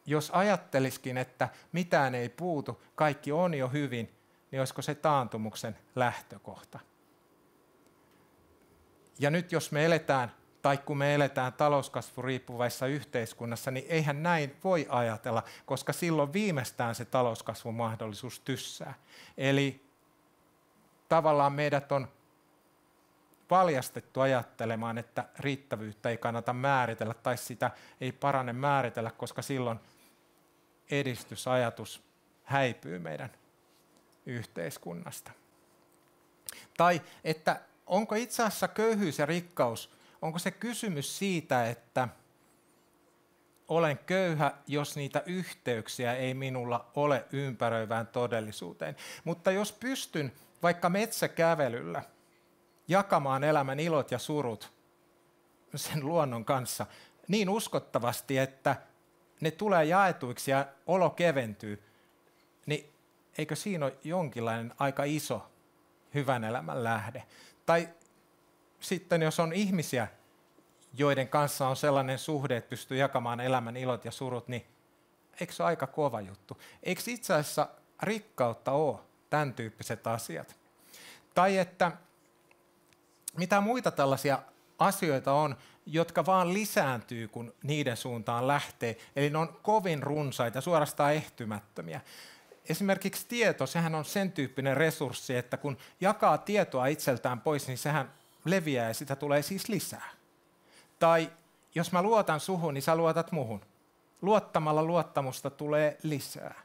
jos ajatteliskin, että mitään ei puutu, kaikki on jo hyvin, niin olisiko se taantumuksen lähtökohta? Ja nyt jos me eletään, tai kun me eletään talouskasvuriippuvaisessa yhteiskunnassa, niin eihän näin voi ajatella, koska silloin viimeistään se talouskasvun mahdollisuus tyssää. Eli tavallaan meidät on valjastettu ajattelemaan, että riittävyyttä ei kannata määritellä tai sitä ei parane määritellä, koska silloin edistysajatus häipyy meidän yhteiskunnasta. Tai että onko itse asiassa köyhyys ja rikkaus, onko se kysymys siitä, että olen köyhä, jos niitä yhteyksiä ei minulla ole ympäröivään todellisuuteen. Mutta jos pystyn vaikka metsäkävelyllä jakamaan elämän ilot ja surut sen luonnon kanssa niin uskottavasti, että ne tulee jaetuiksi ja olo keventyy, niin eikö siinä ole jonkinlainen aika iso hyvän elämän lähde? Tai sitten jos on ihmisiä, joiden kanssa on sellainen suhde, että pystyy jakamaan elämän ilot ja surut, niin eikö se ole aika kova juttu? Eikö itse asiassa rikkautta ole tämän tyyppiset asiat? Tai että mitä muita tällaisia asioita on, jotka vaan lisääntyy, kun niiden suuntaan lähtee. Eli ne on kovin runsaita, suorastaan ehtymättömiä. Esimerkiksi tieto, sehän on sen tyyppinen resurssi, että kun jakaa tietoa itseltään pois, niin sehän leviää ja sitä tulee siis lisää. Tai jos mä luotan suhun, niin sä luotat muhun. Luottamalla luottamusta tulee lisää.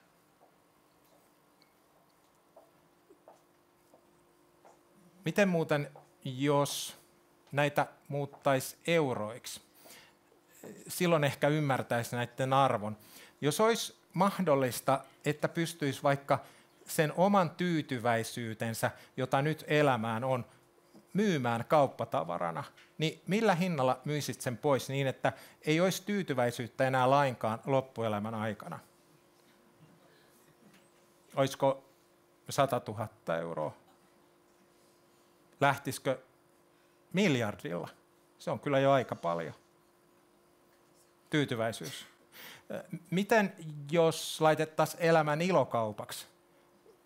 Miten muuten, jos näitä muuttaisi euroiksi? Silloin ehkä ymmärtäisi näiden arvon. Jos olisi mahdollista, että pystyisi vaikka sen oman tyytyväisyytensä, jota nyt elämään on, myymään kauppatavarana, niin millä hinnalla myisit sen pois niin, että ei olisi tyytyväisyyttä enää lainkaan loppuelämän aikana? Olisiko 100 000 euroa? Lähtisikö miljardilla? Se on kyllä jo aika paljon. Tyytyväisyys. Miten jos laitettaisiin elämän ilokaupaksi?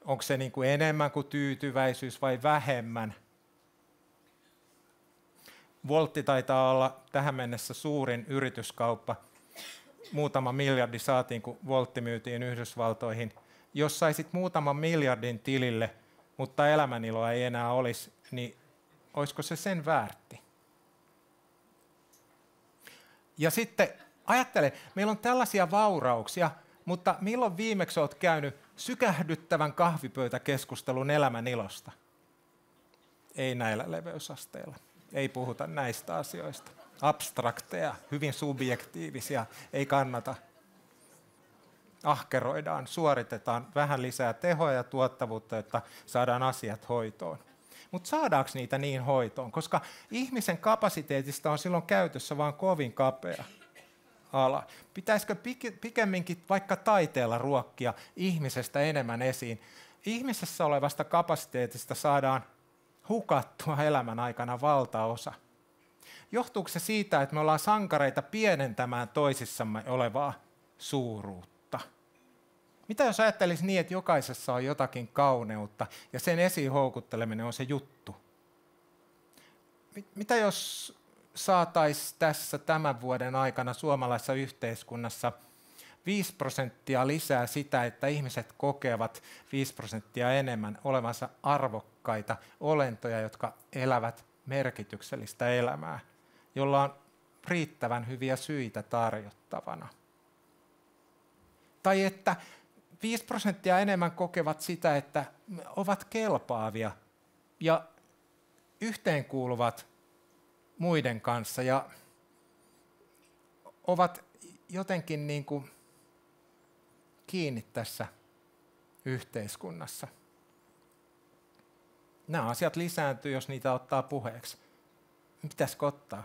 Onko se niin kuin enemmän kuin tyytyväisyys vai vähemmän? Woltti taitaa olla tähän mennessä suurin yrityskauppa. Muutama miljardi saatiin, kun Woltti myytiin Yhdysvaltoihin. Jos saisit muutaman miljardin tilille, mutta elämäniloa ei enää olisi, niin olisiko se sen väärti? Ja sitten ajattele, meillä on tällaisia vaurauksia, mutta milloin viimeksi olet käynyt sykähdyttävän kahvipöytäkeskustelun elämänilosta? Ei näillä leveysasteilla. Ei puhuta näistä asioista. Abstrakteja, hyvin subjektiivisia, ei kannata. Ahkeroidaan, suoritetaan vähän lisää tehoa ja tuottavuutta, jotta saadaan asiat hoitoon. Mutta saadaanko niitä niin hoitoon? Koska ihmisen kapasiteetista on silloin käytössä vaan kovin kapea ala. Pitäisikö pikemminkin vaikka taiteella ruokkia ihmisestä enemmän esiin? Ihmisessä olevasta kapasiteetista saadaan hukattua elämän aikana valtaosa. Johtuuko se siitä, että me ollaan sankareita pienentämään toisissamme olevaa suuruutta? Mitä jos ajattelisi niin, että jokaisessa on jotakin kauneutta ja sen esiin houkutteleminen on se juttu? Mitä jos saataisiin tässä tämän vuoden aikana suomalaisessa yhteiskunnassa 5% lisää sitä, että ihmiset kokevat 5% enemmän olevansa arvokkaita olentoja, jotka elävät merkityksellistä elämää, jolla on riittävän hyviä syitä tarjottavana. Tai että 5% enemmän kokevat sitä, että ovat kelpaavia ja yhteenkuuluvat muiden kanssa ja ovat jotenkin niin kuin kiinni tässä yhteiskunnassa. Nämä asiat lisääntyy, jos niitä ottaa puheeksi. Pitäisikö ottaa?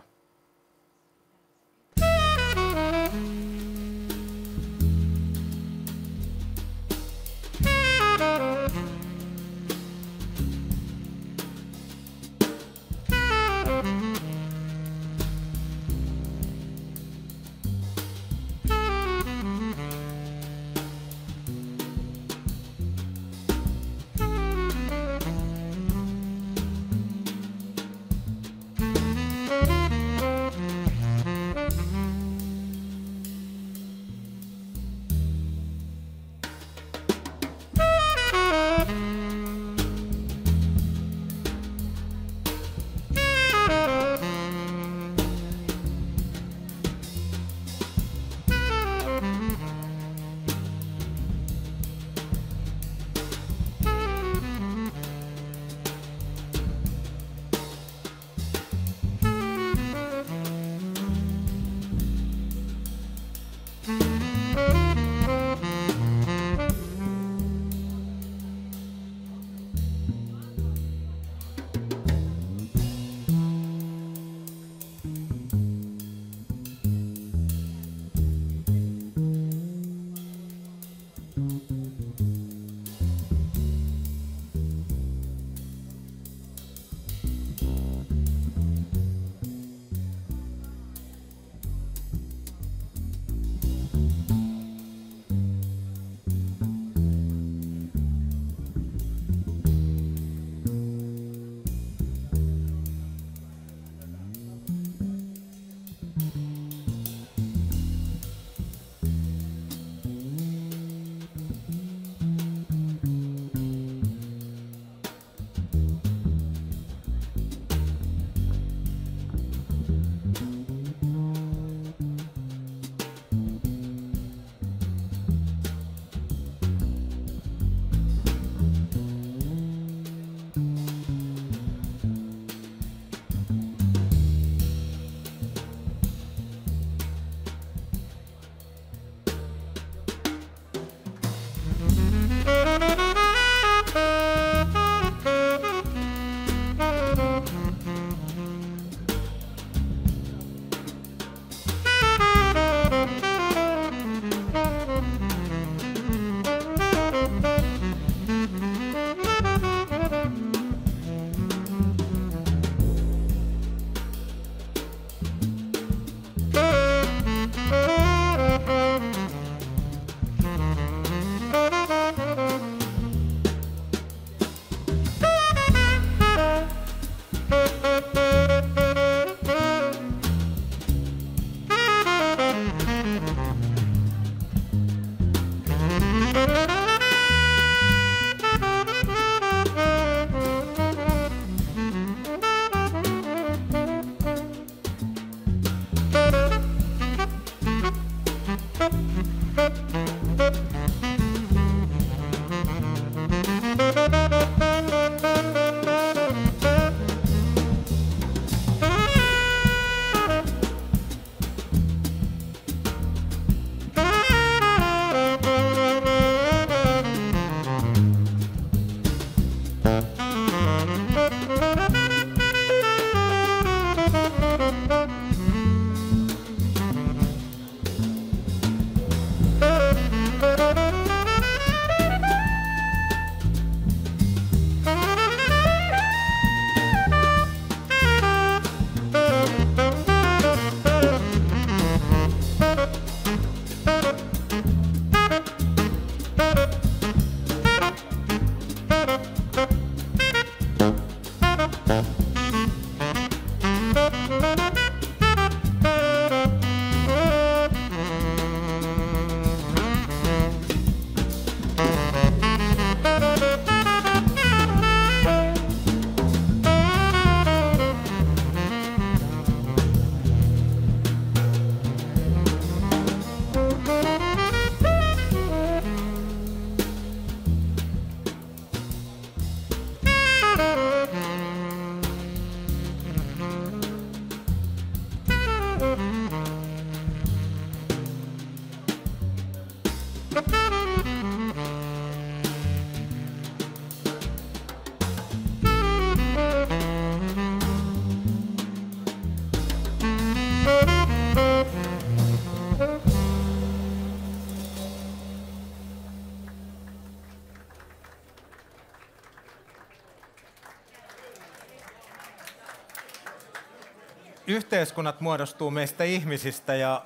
Yhteiskunnat muodostuu meistä ihmisistä ja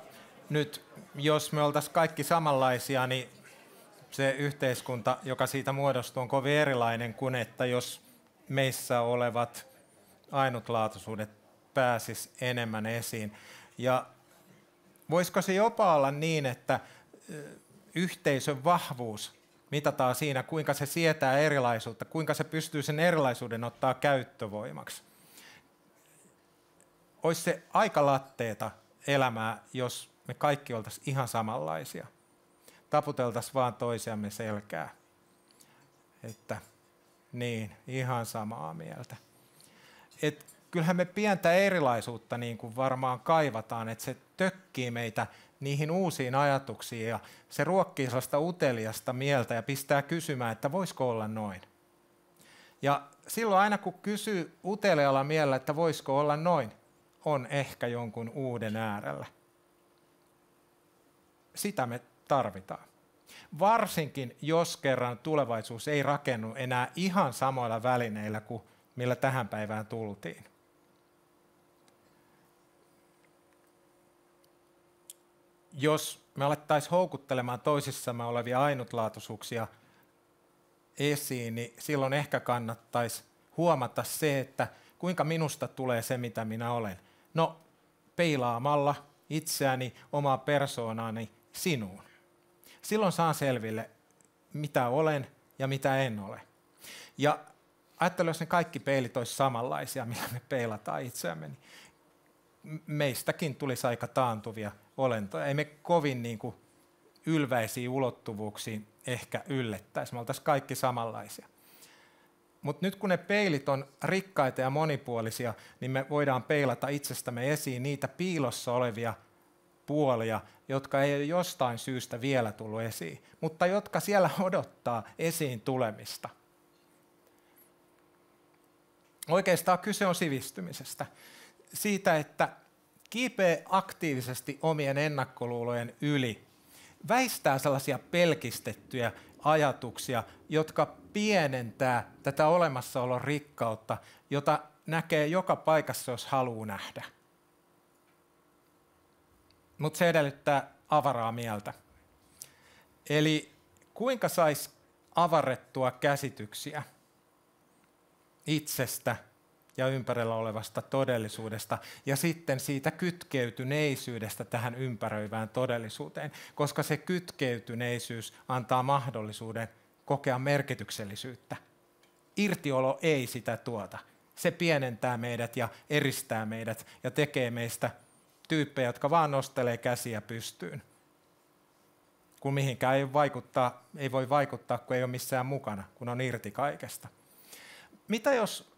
nyt jos me oltaisiin kaikki samanlaisia, niin se yhteiskunta, joka siitä muodostuu, on kovin erilainen kuin että jos meissä olevat ainutlaatuisuudet pääsis enemmän esiin. Ja voisiko se jopa olla niin, että yhteisön vahvuus mitataan siinä, kuinka se sietää erilaisuutta, kuinka se pystyy sen erilaisuuden ottaa käyttövoimaksi. Olisi se aika latteeta elämää, jos me kaikki oltaisiin ihan samanlaisia. Taputeltaisiin vaan toisiamme selkää. Että niin, ihan samaa mieltä. Et kyllähän me pientä erilaisuutta niin kuin varmaan kaivataan, että se tökkii meitä niihin uusiin ajatuksiin ja se ruokkii sellaista uteliasta mieltä ja pistää kysymään, että voisiko olla noin. Ja silloin aina kun kysyy uteliaalla mielellä, että voisiko olla noin, on ehkä jonkun uuden äärellä. Sitä me tarvitaan. Varsinkin jos kerran tulevaisuus ei rakennu enää ihan samoilla välineillä kuin millä tähän päivään tultiin. Jos me alettaisiin houkuttelemaan toisissamme olevia ainutlaatuisuuksia esiin, niin silloin ehkä kannattaisi huomata se, että kuinka minusta tulee se, mitä minä olen. No, peilaamalla itseäni, omaa persoonaani sinuun. Silloin saan selville, mitä olen ja mitä en ole. Ja ajattelen, jos ne kaikki peilit olisi samanlaisia, millä me peilataan itseämme, niin meistäkin tulisi aika taantuvia olentoja. Ei me kovin niin kuin ylväisiin ulottuvuuksiin ehkä yllettäisi. Me oltaisiin kaikki samanlaisia. Mutta nyt kun ne peilit on rikkaita ja monipuolisia, niin me voidaan peilata itsestämme esiin niitä piilossa olevia puolia, jotka ei ole jostain syystä vielä tullut esiin, mutta jotka siellä odottaa esiin tulemista. Oikeastaan kyse on sivistymisestä. Siitä, että kiipee aktiivisesti omien ennakkoluulojen yli, väistää sellaisia pelkistettyjä ajatuksia, jotka pienentää tätä olemassaolon rikkautta, jota näkee joka paikassa, jos haluaa nähdä. Mutta se edellyttää avaraa mieltä. Eli kuinka saisi avarrettua käsityksiä itsestä ja ympärillä olevasta todellisuudesta ja sitten siitä kytkeytyneisyydestä tähän ympäröivään todellisuuteen, koska se kytkeytyneisyys antaa mahdollisuuden kokea merkityksellisyyttä. Irtiolo ei sitä tuota. Se pienentää meidät ja eristää meidät ja tekee meistä tyyppejä, jotka vaan nostelee käsiä pystyyn. Kun mihinkään ei voi vaikuttaa, kun ei ole missään mukana, kun on irti kaikesta. Mitä jos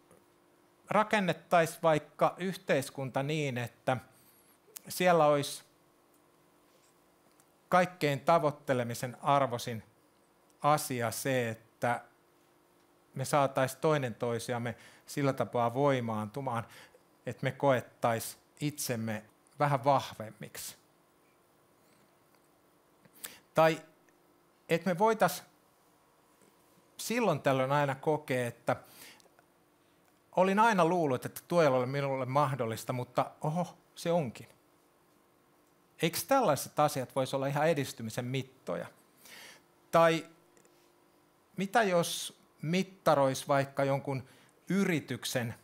rakennettaisiin vaikka yhteiskunta niin, että siellä olisi kaikkein tavoittelemisen arvoisin asia se, että me saataisiin toinen toisiamme sillä tapaa voimaantumaan, että me koettaisiin itsemme vähän vahvemmiksi. Tai että me voitaisiin silloin tällöin aina kokea, että olin aina luullut, että tuo ei ole minulle mahdollista, mutta oho, se onkin. Eikö tällaiset asiat voisi olla ihan edistymisen mittoja? Tai mitä jos mittaroisi vaikka jonkun yrityksen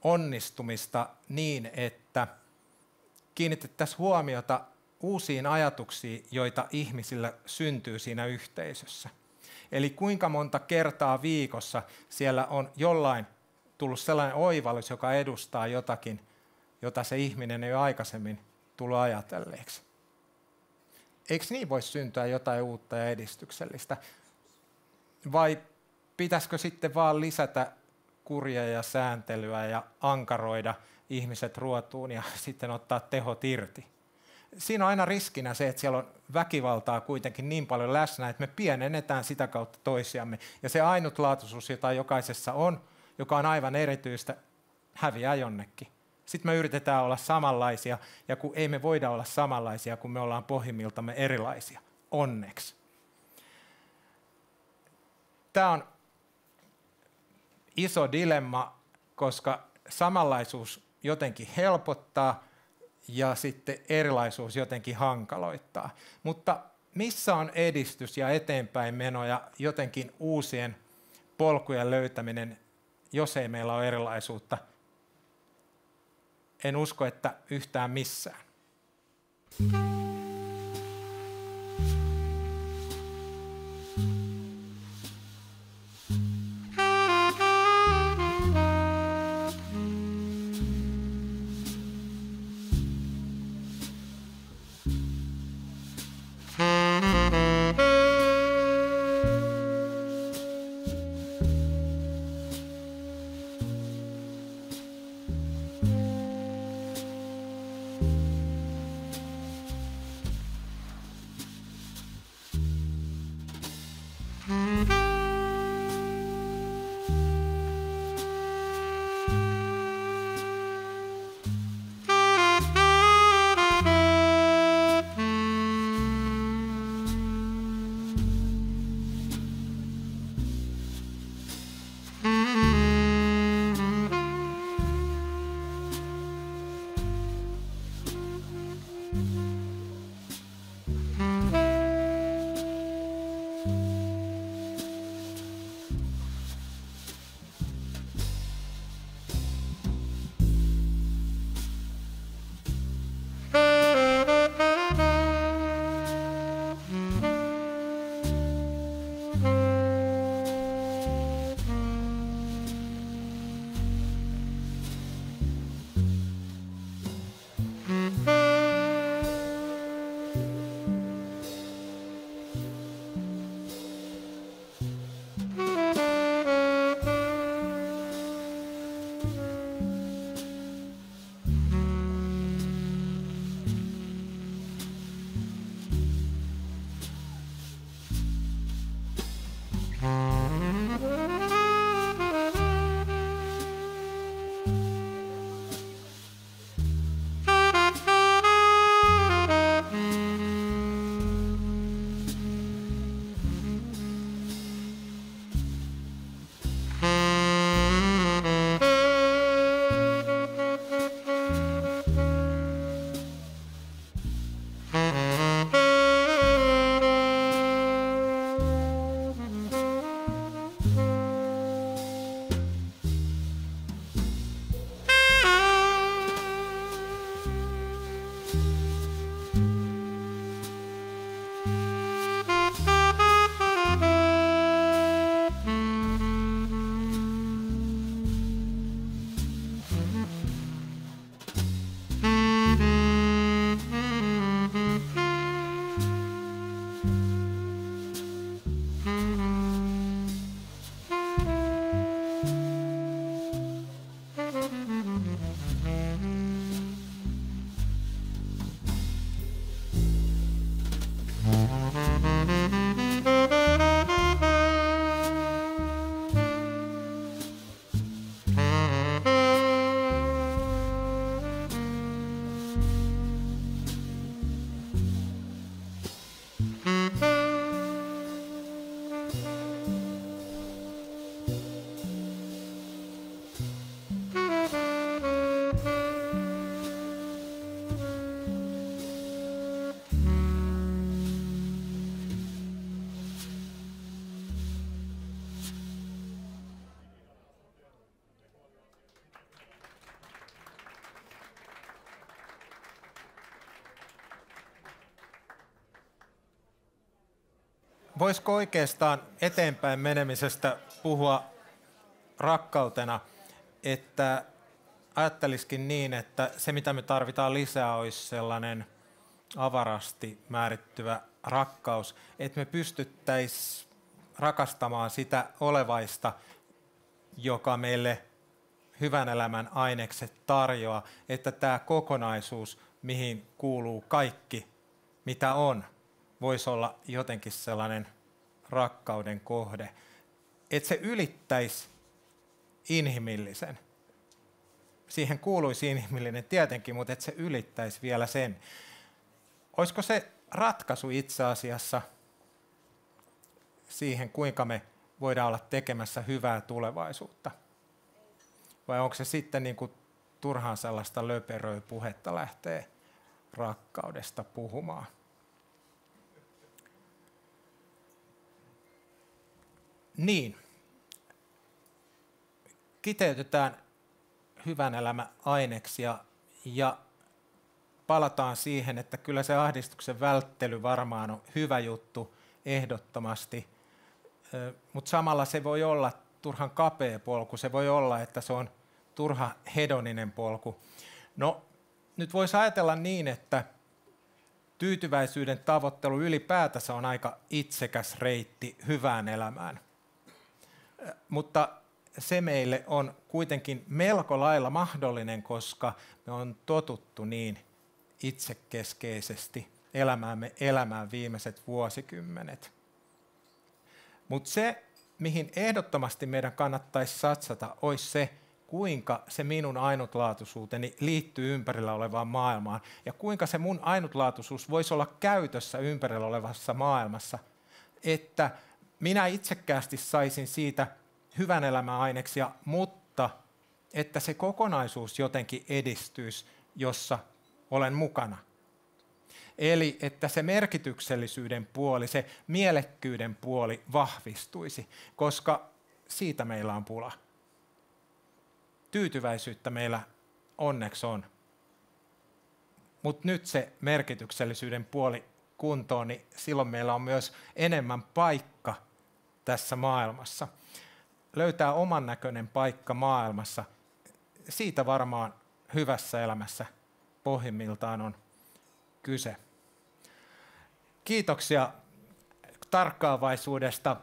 onnistumista niin, että kiinnitettäisiin huomiota uusiin ajatuksiin, joita ihmisillä syntyy siinä yhteisössä. Eli kuinka monta kertaa viikossa siellä on jollain tullut sellainen oivallus, joka edustaa jotakin, jota se ihminen ei ole aikaisemmin tullut ajatelleeksi. Eikö niin voisi syntyä jotain uutta ja edistyksellistä? Vai pitäisikö sitten vaan lisätä kuria ja sääntelyä ja ankaroida ihmiset ruotuun ja sitten ottaa tehot irti? Siinä on aina riskinä se, että siellä on väkivaltaa kuitenkin niin paljon läsnä, että me pienennetään sitä kautta toisiamme. Ja se ainutlaatuisuus, jota jokaisessa on, joka on aivan erityistä, häviää jonnekin. Sitten me yritetään olla samanlaisia, ja kun ei me voida olla samanlaisia, kun me ollaan pohjimmiltamme erilaisia. Onneksi. Tämä on iso dilemma, koska samanlaisuus jotenkin helpottaa ja sitten erilaisuus jotenkin hankaloittaa. Mutta missä on edistys ja eteenpäin meno ja jotenkin uusien polkujen löytäminen, jos ei meillä ole erilaisuutta? En usko, että yhtään missään. Voisiko oikeastaan eteenpäin menemisestä puhua rakkautena, että ajatteliskin niin, että se mitä me tarvitaan lisää olisi sellainen avarasti määrittyvä rakkaus, että me pystyttäisiin rakastamaan sitä olevaista, joka meille hyvän elämän ainekset tarjoaa, että tämä kokonaisuus, mihin kuuluu kaikki, mitä on, voisi olla jotenkin sellainen rakkauden kohde, että se ylittäisi inhimillisen. Siihen kuuluisi inhimillinen tietenkin, mutta että se ylittäisi vielä sen. Olisiko se ratkaisu itse asiassa siihen, kuinka me voidaan olla tekemässä hyvää tulevaisuutta? Vai onko se sitten niin kuin turhaan sellaista löperöipuhetta lähtee rakkaudesta puhumaan. Niin. Kiteytetään hyvän elämän aineksia ja palataan siihen, että kyllä se ahdistuksen välttely varmaan on hyvä juttu ehdottomasti, mutta samalla se voi olla turhan kapea polku, se voi olla, että se on turha hedoninen polku. No, nyt voisi ajatella niin, että tyytyväisyyden tavoittelu ylipäätänsä on aika itsekäs reitti hyvään elämään. Mutta se meille on kuitenkin melko lailla mahdollinen, koska me on totuttu niin itsekeskeisesti elämään viimeiset vuosikymmenet. Mutta se, mihin ehdottomasti meidän kannattaisi satsata, olisi se, kuinka se minun ainutlaatuisuuteni liittyy ympärillä olevaan maailmaan ja kuinka se mun ainutlaatuisuus voisi olla käytössä ympärillä olevassa maailmassa, että minä itsekkäästi saisin siitä hyvän elämän aineksia, mutta että se kokonaisuus jotenkin edistyisi, jossa olen mukana. Eli että se merkityksellisyyden puoli, se mielekkyyden puoli vahvistuisi, koska siitä meillä on pula. Tyytyväisyyttä meillä onneksi on. Mutta nyt se merkityksellisyyden puoli kuntoon, niin silloin meillä on myös enemmän paikka tässä maailmassa. Löytää oman näköinen paikka maailmassa. Siitä varmaan hyvässä elämässä pohjimmiltaan on kyse. Kiitoksia tarkkaavaisuudesta.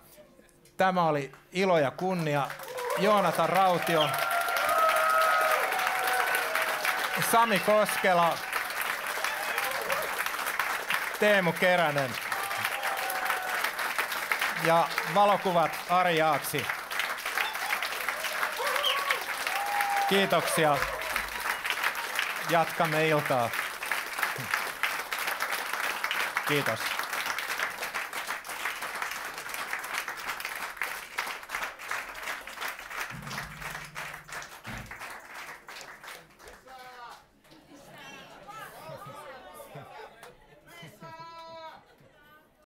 Tämä oli ilo ja kunnia. Joonatan Rautio, Sami Koskela, Teemu Keränen ja valokuvat Ari Jaaksi. Kiitoksia. Jatkamme iltaa. Kiitos.